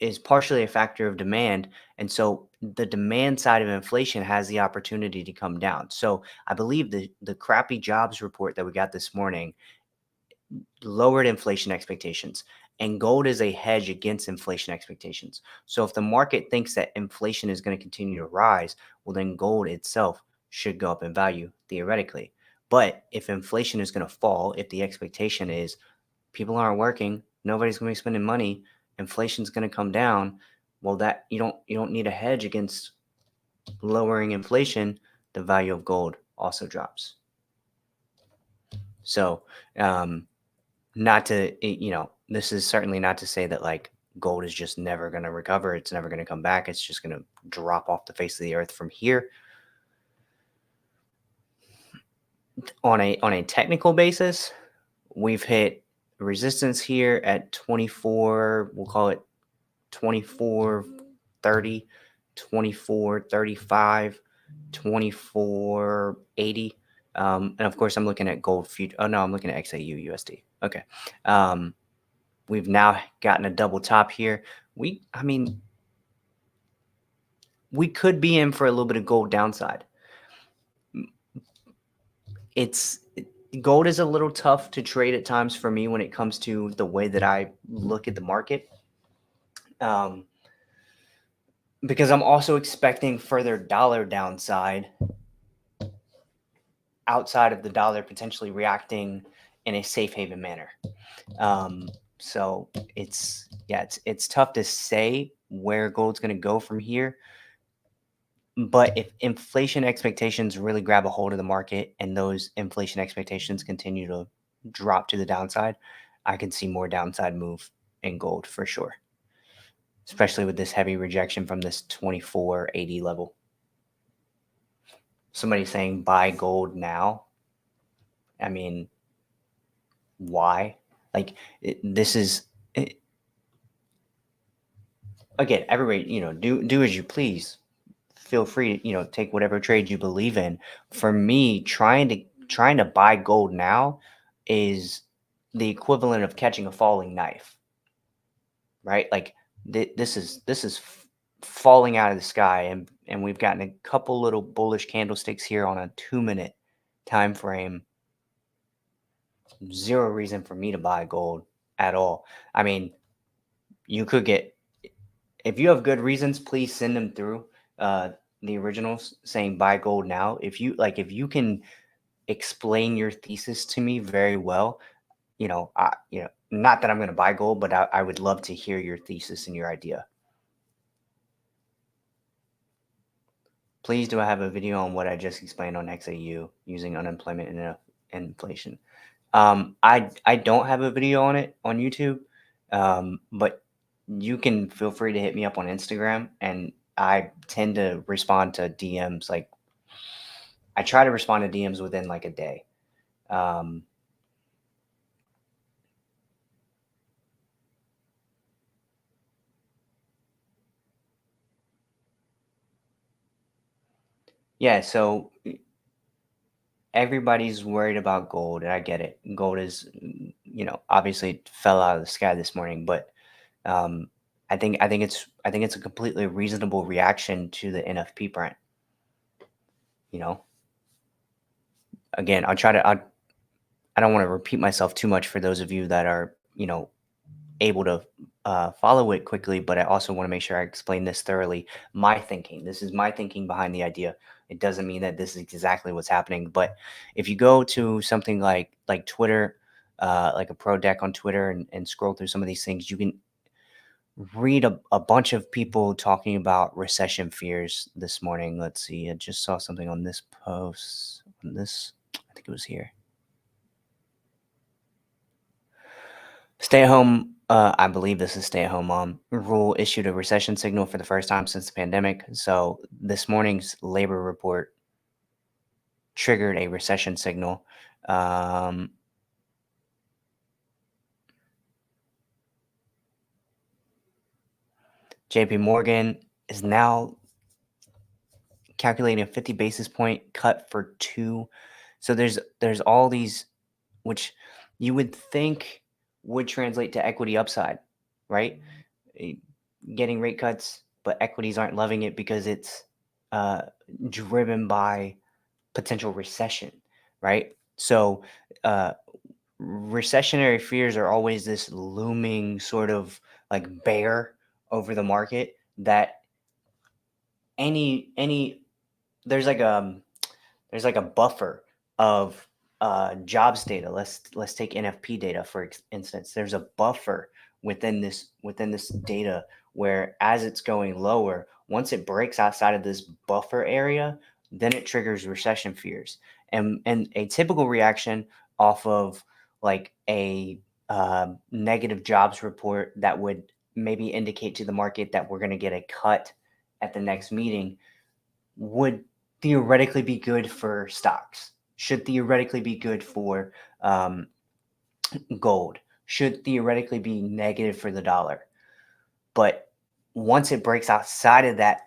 is partially a factor of demand. And so the demand side of inflation has the opportunity to come down. So I believe the crappy jobs report that we got this morning lowered inflation expectations, and gold is a hedge against inflation expectations. So if the market thinks that inflation is going to continue to rise, well, then gold itself should go up in value theoretically. But if inflation is going to fall, if the expectation is people aren't working, nobody's going to be spending money, inflation's going to come down, well, that you don't need a hedge against lowering inflation, the value of gold also drops. So, not to, this is certainly not to say that like gold is just never going to recover. It's never going to come back. It's just going to drop off the face of the earth from here. On a technical basis, we've hit resistance here at 24, we'll call it 24.30, 24.35, 24.80. And of course, I'm looking at gold future. Oh no, I'm looking at XAU USD. Okay. We've now gotten a double top here. We could be in for a little bit of gold downside. Gold is a little tough to trade at times for me when it comes to the way that I look at the market. Because I'm also expecting further dollar downside outside of the dollar potentially reacting in a safe haven manner. So it's tough to say where gold's going to go from here. But if inflation expectations really grab a hold of the market and those inflation expectations continue to drop to the downside, I can see more downside move in gold for sure, especially with this heavy rejection from this 2480 level. Somebody saying buy gold now. I mean, why? Like this is again, everybody, do as you please. Feel free to, take whatever trade you believe in. For me, trying to buy gold now is the equivalent of catching a falling knife, right? Like this is falling out of the sky, and we've gotten a couple little bullish candlesticks here on a 2-minute time frame. Zero reason for me to buy gold at all. I mean, you could get, if you have good reasons, please send them through. The originals saying buy gold now. If you can explain your thesis to me very well, not that I'm going to buy gold, but I would love to hear your thesis and your idea. Please do I have a video on what I just explained on XAU using unemployment and inflation? I don't have a video on it on YouTube, but you can feel free to hit me up on Instagram, and I tend to respond to DMs. Like, I try to respond to DMs within like a day. Yeah, so everybody's worried about gold, and I get it. Gold is, obviously it fell out of the sky this morning, but I think it's a completely reasonable reaction to the NFP print. Again, I don't want to repeat myself too much for those of you that are, able to follow it quickly, but I also want to make sure I explain this thoroughly. My thinking. This is my thinking behind the idea. It doesn't mean that this is exactly what's happening, but if you go to something like Twitter, like a pro deck on Twitter, and scroll through some of these things, you can read a bunch of people talking about recession fears this morning. Let's see. I just saw something on this post. I think it was here. Stay-at-home, I believe this is stay-at-home mom rule issued a recession signal for the first time since the pandemic. So this morning's labor report triggered a recession signal. JP Morgan is now calculating a 50 basis point cut for 2. So there's all these, which you would think would translate to equity upside, right? Getting rate cuts, but equities aren't loving it because it's driven by potential recession, right? So recessionary fears are always this looming sort of like bear over the market that there's like a buffer of jobs data. Let's take NFP data for instance. There's a buffer within this data where, as it's going lower, once it breaks outside of this buffer area, then it triggers recession fears. And a typical reaction off of like a negative jobs report that would maybe indicate to the market that we're going to get a cut at the next meeting would theoretically be good for stocks, should theoretically be good for gold, should theoretically be negative for the dollar. But once it breaks outside of that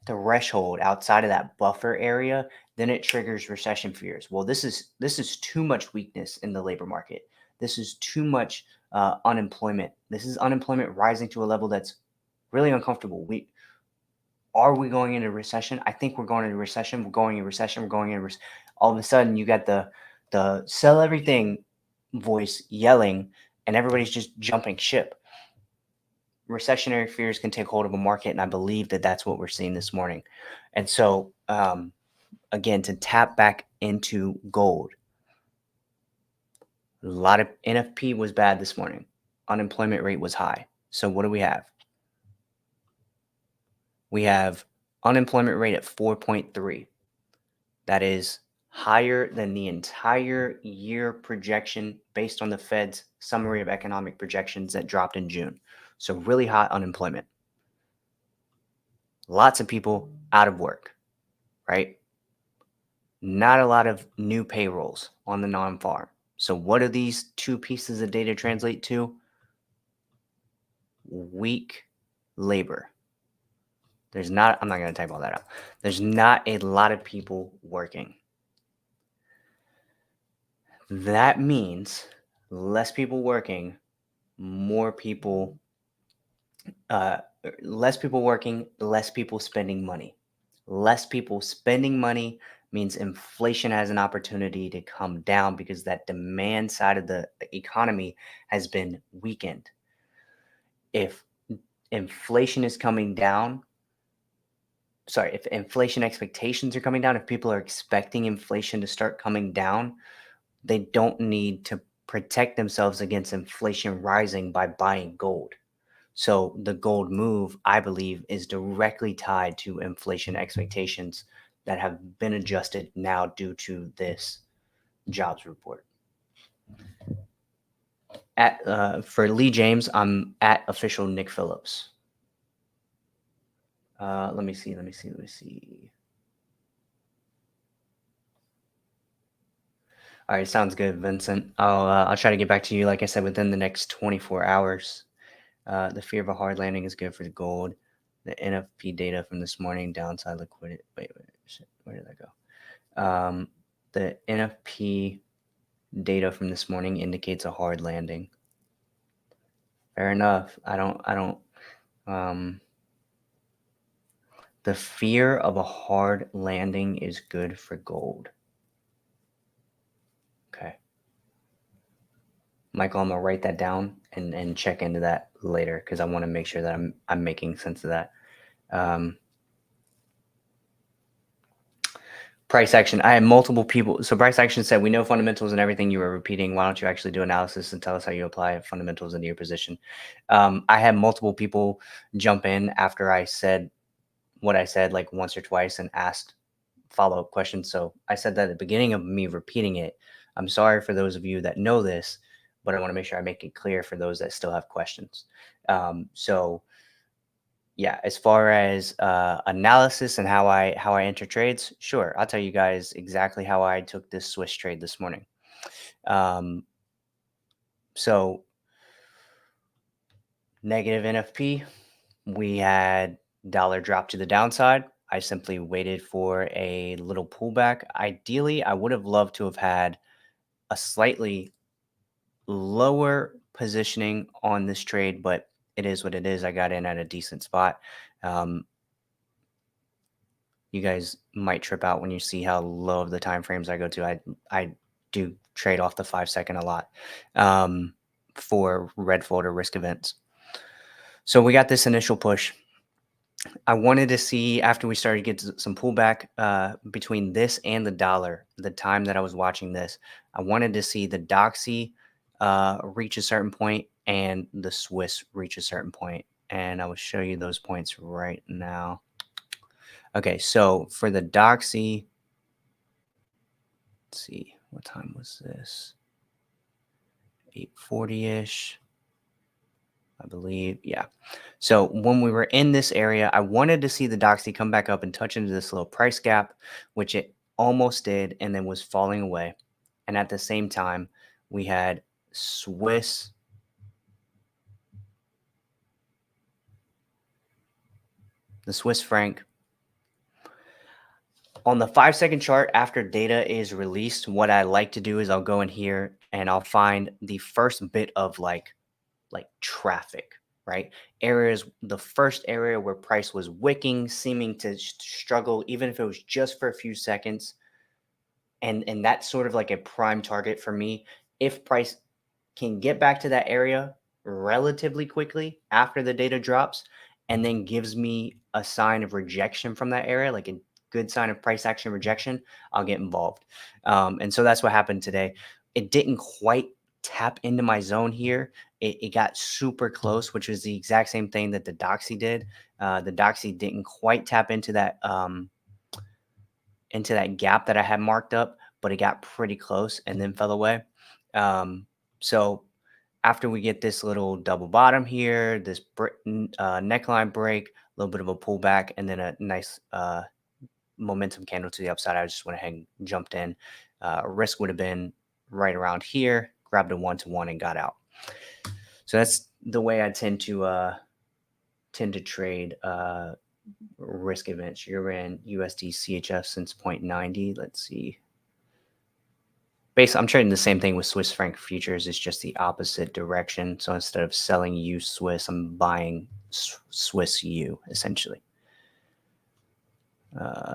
threshold, outside of that buffer area, then it triggers recession fears. Well, this is too much weakness in the labor market. This is too much unemployment. This is unemployment rising to a level that's really uncomfortable. Are we going into recession? I think we're going into recession. We're going into recession. We're going into all of a sudden you got the sell everything voice yelling, and everybody's just jumping ship. Recessionary fears can take hold of a market, and I believe that that's what we're seeing this morning. And so, again, to tap back into gold, a lot of NFP was bad this morning. Unemployment rate was high. So what do we have? We have Unemployment rate at 4.3. That is higher than the entire year projection based on the Fed's summary of economic projections that dropped in June. So really high unemployment. Lots of people out of work, right? Not a lot of new payrolls on the non-farm. So what do these two pieces of data translate to? Weak labor. I'm not going to type all that out. There's not a lot of people working. That means less people working, more people, less people working, less people spending money. Less people spending money means inflation has an opportunity to come down because that demand side of the economy has been weakened. If inflation is coming down, if inflation expectations are coming down, if people are expecting inflation to start coming down, they don't need to protect themselves against inflation rising by buying gold. So the gold move, I believe, is directly tied to inflation expectations that have been adjusted now due to this jobs report. For Lee James, I'm at official Nick Phillips. Let me see. All right, sounds good, Vincent. I'll try to get back to you, like I said, within the next 24 hours. The fear of a hard landing is good for the gold. The NFP data from this morning, downside liquidity. Wait, shit, where did that go? The NFP data from this morning indicates a hard landing. Fair enough. The fear of a hard landing is good for gold. Okay. Michael, I'm gonna write that down and check into that later because I want to make sure that I'm making sense of that. Price action. I had multiple people. So price action said, we know fundamentals and everything you were repeating. Why don't you actually do analysis and tell us how you apply fundamentals into your position? I had multiple people jump in after I said what I said like once or twice and asked follow-up questions. So I said that at the beginning of me repeating it. I'm sorry for those of you that know this, but I want to make sure I make it clear for those that still have questions. So yeah, as far as analysis and how I enter trades, sure, I'll tell you guys exactly how I took this Swiss trade this morning. So negative NFP, we had dollar drop to the downside. I simply waited for a little pullback. Ideally, I would have loved to have had a slightly lower positioning on this trade, but it is what it is. I got in at a decent spot. You guys might trip out when you see how low of the time frames I go to. I do trade off the 5 second a lot for red folder risk events. So we got this initial push. I wanted to see after we started to get some pullback between this and the dollar, the time that I was watching this, I wanted to see the DXY reach a certain point and the Swiss reach a certain point. And I will show you those points right now. Okay, so for the DXY, let's see, what time was this? 8:40-ish, I believe. Yeah. So when we were in this area, I wanted to see the DXY come back up and touch into this little price gap, which it almost did, and then was falling away. And at the same time, we had the Swiss franc. On the 5 second chart, after data is released, what I like to do is I'll go in here and I'll find the first bit of like traffic, right? The first area where price was wicking, seeming to struggle, even if it was just for a few seconds. And that's sort of like a prime target for me. If price can get back to that area relatively quickly after the data drops and then gives me a sign of rejection from that area, like a good sign of price action rejection, I'll get involved. And so that's what happened today. It didn't quite tap into my zone here. It got super close, which was the exact same thing that the Doxy did. The Doxy didn't quite tap into that gap that I had marked up, but it got pretty close and then fell away. So after we get this little double bottom here, this neckline break, a little bit of a pullback, and then a nice momentum candle to the upside, I just went ahead and jumped in. Risk would have been right around here, grabbed a 1-to-1 and got out. So that's the way I tend to trade risk events. You're in USD CHF since 0.90. Let's see. Basically, I'm trading the same thing with Swiss franc futures. It's just the opposite direction. So instead of selling U Swiss, I'm buying Swiss U essentially.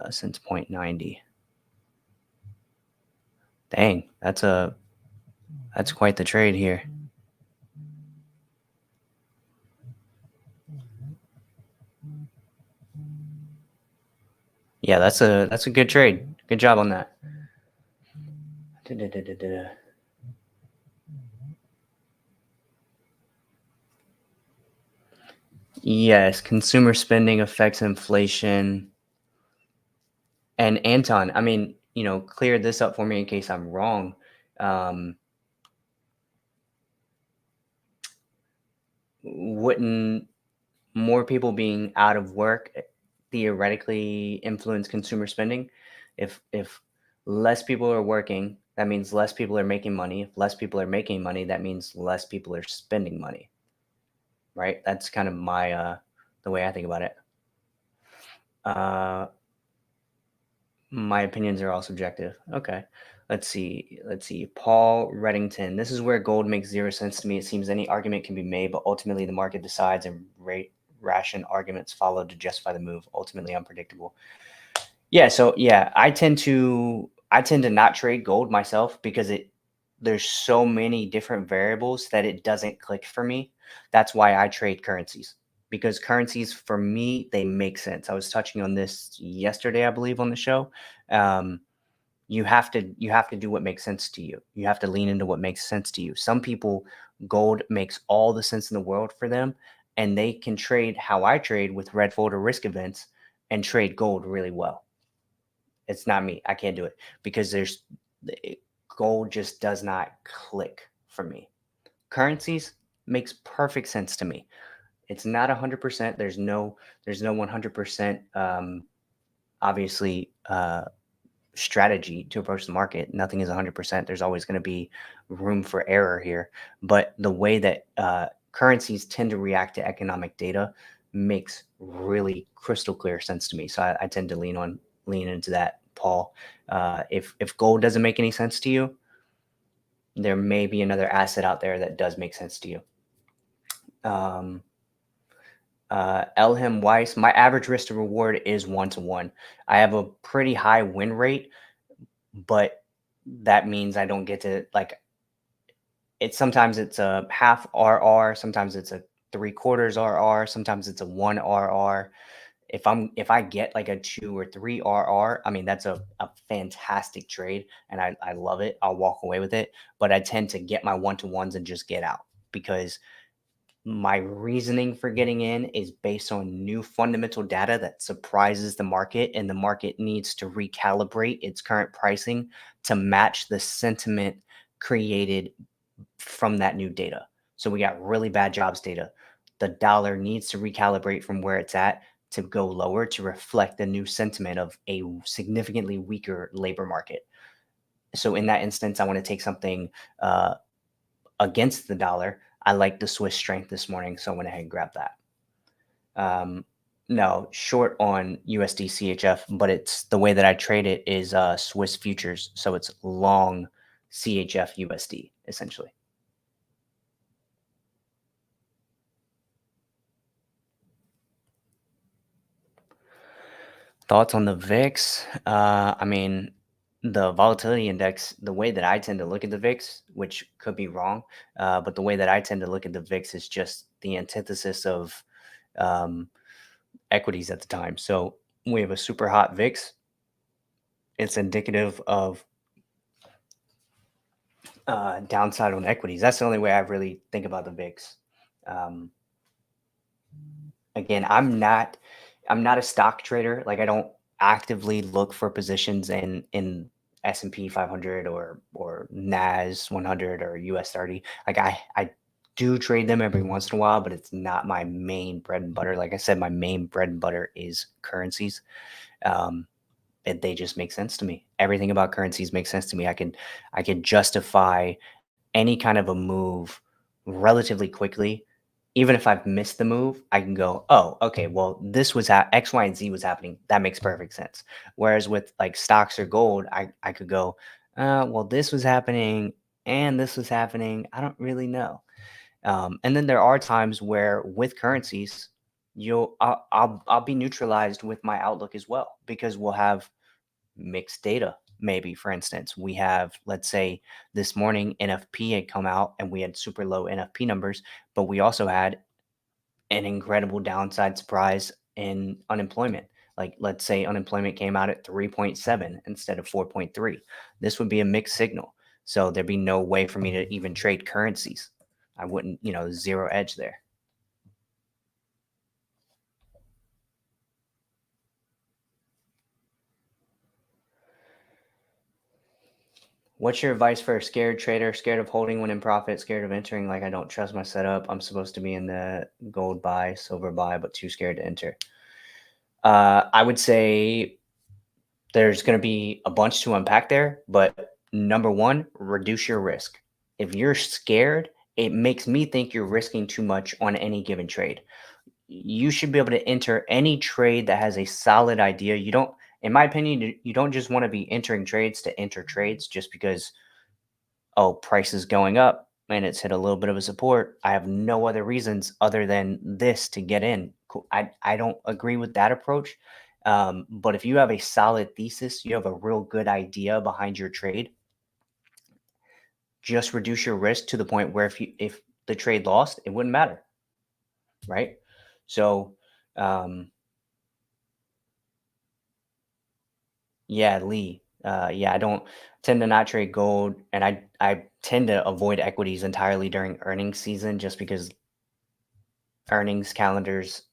Since 0.90. Dang, that's quite the trade here. Yeah, that's a good trade. Good job on that. Yes, consumer spending affects inflation. And Anton, I mean, clear this up for me in case I'm wrong. Wouldn't more people being out of work theoretically influence consumer spending? If less people are working, that means less people are making money. If less people are making money, that means less people are spending money. Right? That's kind of my the way I think about it. My opinions are all subjective. Okay. Let's see. Paul Reddington. This is where gold makes zero sense to me. It seems any argument can be made, but ultimately the market decides and ration arguments follow to justify the move. Ultimately unpredictable. Yeah. So yeah, I tend to not trade gold myself because there's so many different variables that it doesn't click for me. That's why I trade currencies. Because currencies for me, they make sense. I was touching on this yesterday, I believe, on the show. You have to do what makes sense to you. You have to lean into what makes sense to you. Some people, gold makes all the sense in the world for them, and they can trade how I trade with red folder risk events and trade gold really well. It's not me. I can't do it because gold just does not click for me. Currencies makes perfect sense to me. It's not 100%. There's no 100% obviously strategy to approach the market. Nothing is 100%. There's always going to be room for error here. But the way that currencies tend to react to economic data makes really crystal clear sense to me. So I tend to lean into that, Paul. If gold doesn't make any sense to you, there may be another asset out there that does make sense to you. Elham Weiss, my average risk to reward is 1-to-1. I have a pretty high win rate, but that means I don't get to sometimes it's a half RR, sometimes it's a 3/4 RR, sometimes it's a 1 RR. If I get like a 2 or 3 RR, I mean, that's a fantastic trade and I love it. I'll walk away with it, but I tend to get my 1-to-1s and just get out because my reasoning for getting in is based on new fundamental data that surprises the market, and the market needs to recalibrate its current pricing to match the sentiment created from that new data. So we got really bad jobs data. The dollar needs to recalibrate from where it's at to go lower to reflect the new sentiment of a significantly weaker labor market. So in that instance, I want to take something against the dollar. I like the Swiss strength this morning, so I went ahead and grabbed that. No, short on USD CHF, but it's the way that I trade it is Swiss futures, so it's long CHF USD essentially. Thoughts on the VIX? I mean, the volatility index, the way that I tend to look at the VIX, which could be wrong, but the way that I tend to look at the VIX is just the antithesis of equities at the time. So we have a super hot VIX. It's indicative of downside on equities. That's the only way I really think about the VIX. Again, I'm not a stock trader. Like, I don't actively look for positions in S&P 500 or NAS 100 or US 30. Like, I do trade them every once in a while, but it's not my main bread and butter. Like I said, my main bread and butter is currencies. They just make sense to me. Everything about currencies makes sense to me. I can justify any kind of a move relatively quickly. Even if I've missed the move, I can go, oh, okay, well, this was X, Y, and Z was happening. That makes perfect sense. Whereas with like stocks or gold, I could go, well, this was happening and this was happening. I don't really know. And then there are times where with currencies, I'll be neutralized with my outlook as well, because we'll have mixed data. Maybe, for instance, we have, let's say this morning NFP had come out and we had super low NFP numbers, but we also had an incredible downside surprise in unemployment. Like, let's say unemployment came out at 3.7 instead of 4.3. This would be a mixed signal. So there'd be no way for me to even trade currencies. I wouldn't, zero edge there. What's your advice for a scared trader, scared of holding when in profit, scared of entering? Like, I don't trust my setup. I'm supposed to be in the gold buy, silver buy, but too scared to enter. I would say there's going to be a bunch to unpack there, but number one, reduce your risk. If you're scared, it makes me think you're risking too much on any given trade. You should be able to enter any trade that has a solid idea. You don't, in my opinion, you don't just want to be entering trades to enter trades just because, oh, price is going up and it's hit a little bit of a support. I have no other reasons other than this to get in. I don't agree with that approach. But if you have a solid thesis, you have a real good idea behind your trade, just reduce your risk to the point where if the trade lost, it wouldn't matter, right? So, yeah, Lee. Yeah, I don't tend to not trade gold, and I tend to avoid equities entirely during earnings season, just because earnings calendars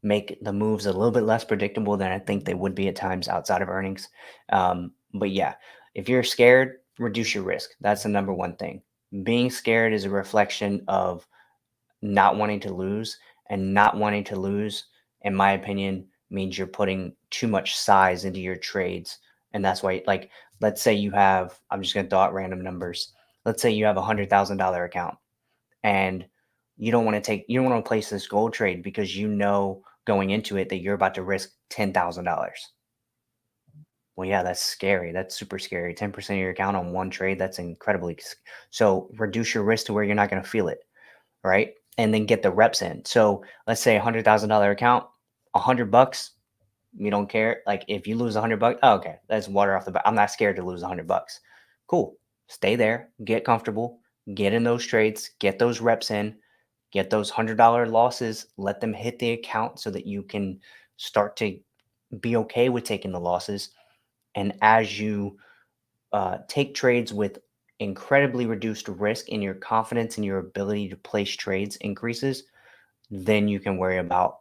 make the moves a little bit less predictable than I think they would be at times outside of earnings. But yeah, if you're scared, reduce your risk. That's the number one thing. Being scared is a reflection of not wanting to lose, and not wanting to lose, in my opinion, means you're putting too much size into your trades. And that's why, like, let's say you have, I'm just going to throw out random numbers. Let's say you have $100,000 account and you don't want to place this gold trade because going into it that you're about to risk $10,000. Well, yeah, that's scary. That's super scary. 10% of your account on one trade, that's incredibly. So reduce your risk to where you're not going to feel it, right? And then get the reps in. So let's say $100,000 account, $100, you don't care. Like, if you lose $100, oh, okay, that's water off the bat. I'm not scared to lose $100. Cool. Stay there, get comfortable, get in those trades, get those reps in, get those $100 losses, let them hit the account so that you can start to be okay with taking the losses. And as you take trades with incredibly reduced risk and your confidence in your ability to place trades increases, then you can worry about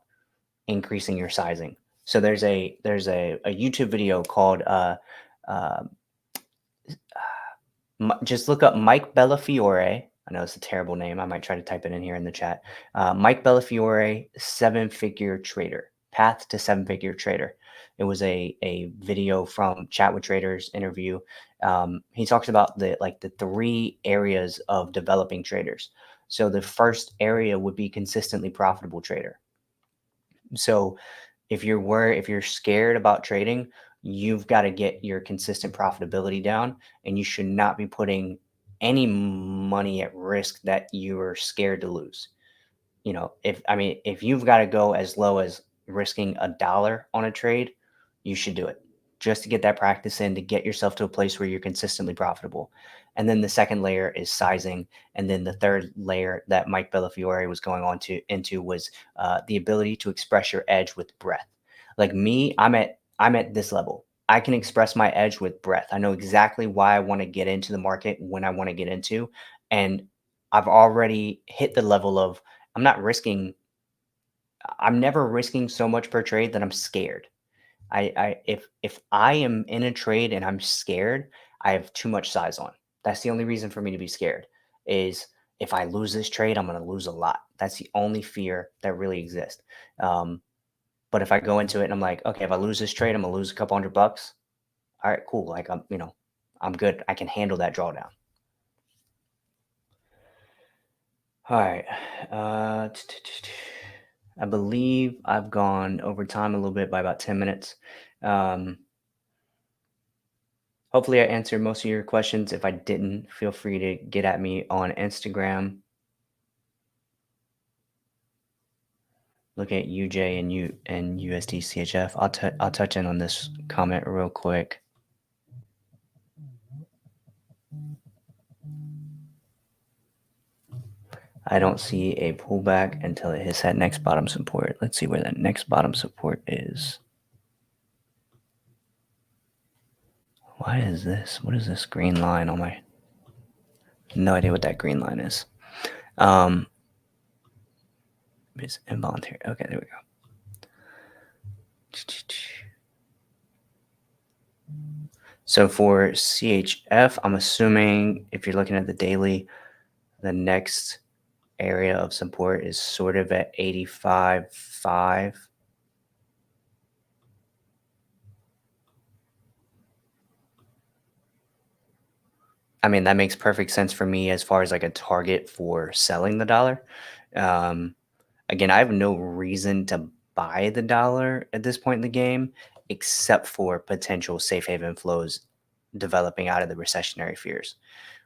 increasing your sizing. So there's a YouTube video called just look up Mike Bellafiore. I know it's a terrible name. I might try to type it in here in the chat. Mike Bellafiore, 7-figure trader, path to 7-figure trader. It was a video from Chat with Traders interview. He talks about the 3 areas of developing traders. So the first area would be consistently profitable trader. So if you're scared about trading, you've got to get your consistent profitability down, and you should not be putting any money at risk that you're scared to lose. If you've got to go as low as risking $1 on a trade, you should do it, just to get that practice in, to get yourself to a place where you're consistently profitable. And then the second layer is sizing. And then the third layer that Mike Bellafiore was going on into was the ability to express your edge with breadth. Like me, I'm at this level. I can express my edge with breadth. I know exactly why I want to get into the market when I want to get into, and I've already hit the level of I'm never risking so much per trade that I'm scared. If I am in a trade and I'm scared, I have too much size on. That's the only reason for me to be scared is if I lose this trade, I'm going to lose a lot. That's the only fear that really exists. But if I go into it and I'm like, okay, if I lose this trade, I'm going to lose a couple $100. All right, cool. Like I'm good. I can handle that drawdown. All right. I believe I've gone over time a little bit by about 10 minutes. Hopefully I answered most of your questions. If I didn't, feel free to get at me on Instagram. Look at UJ and USD CHF. I'll touch in on this comment real quick. I don't see a pullback until it hits that next bottom support. Let's see where that next bottom support is. Why is this? What is this green line on my? No idea what that green line is. It's involuntary. Okay, there we go. So for CHF, I'm assuming if you're looking at the daily, the next area of support is sort of at 85.5. I mean, that makes perfect sense for me as far as like a target for selling the dollar. Again, I have no reason to buy the dollar at this point in the game, except for potential safe haven flows developing out of the recessionary fears,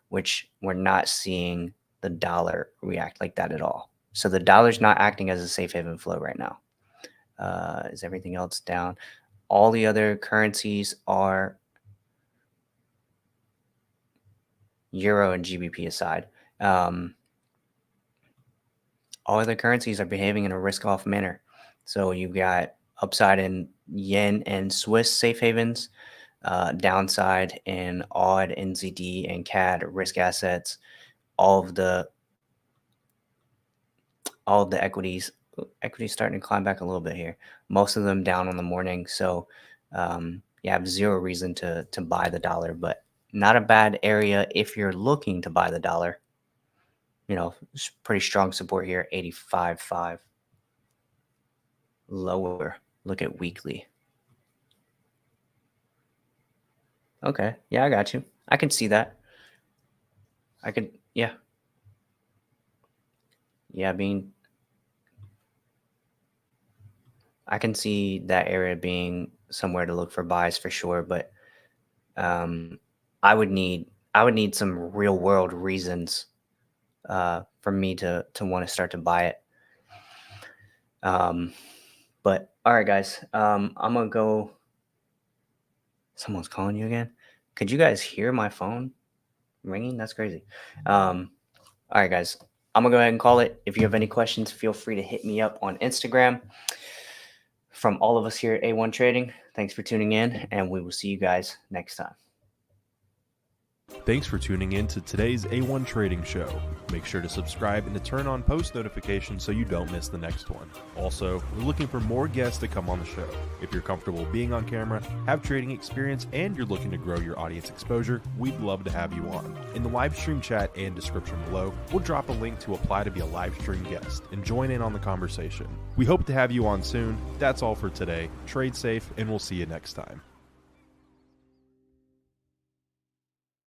which we're not seeing the dollar react like that at all. So the dollar's not acting as a safe haven flow right now. Is everything else down? All the other currencies are Euro and GBP aside. All other currencies are behaving in a risk-off manner. So you've got upside in yen and Swiss safe havens, downside in AUD, NZD, and CAD risk assets. All of the equities starting to climb back a little bit here. Most of them down on the morning. So you have zero reason to buy the dollar, but not a bad area if you're looking to buy the dollar. Pretty strong support here, 85.5. Lower. Look at weekly. Okay. Yeah, I got you. I can see that. Yeah. Yeah, I can see that area being somewhere to look for buys for sure, but I would need some real world reasons for me to want to start to buy it. But all right, guys, I'm gonna go. Someone's calling you again. Could you guys hear my phone ringing? That's crazy. All right, guys, I'm gonna go ahead and call it. If you have any questions, feel free to hit me up on Instagram. From all of us here at A1 Trading, thanks for tuning in, and we will see you guys next time. Thanks for tuning in to today's A1 Trading Show. Make sure to subscribe and to turn on post notifications so you don't miss the next one. Also, we're looking for more guests to come on the show. If you're comfortable being on camera, have trading experience, and you're looking to grow your audience exposure, we'd love to have you on. In the live stream chat and description below, we'll drop a link to apply to be a live stream guest and join in on the conversation. We hope to have you on soon. That's all for today. Trade safe, and we'll see you next time.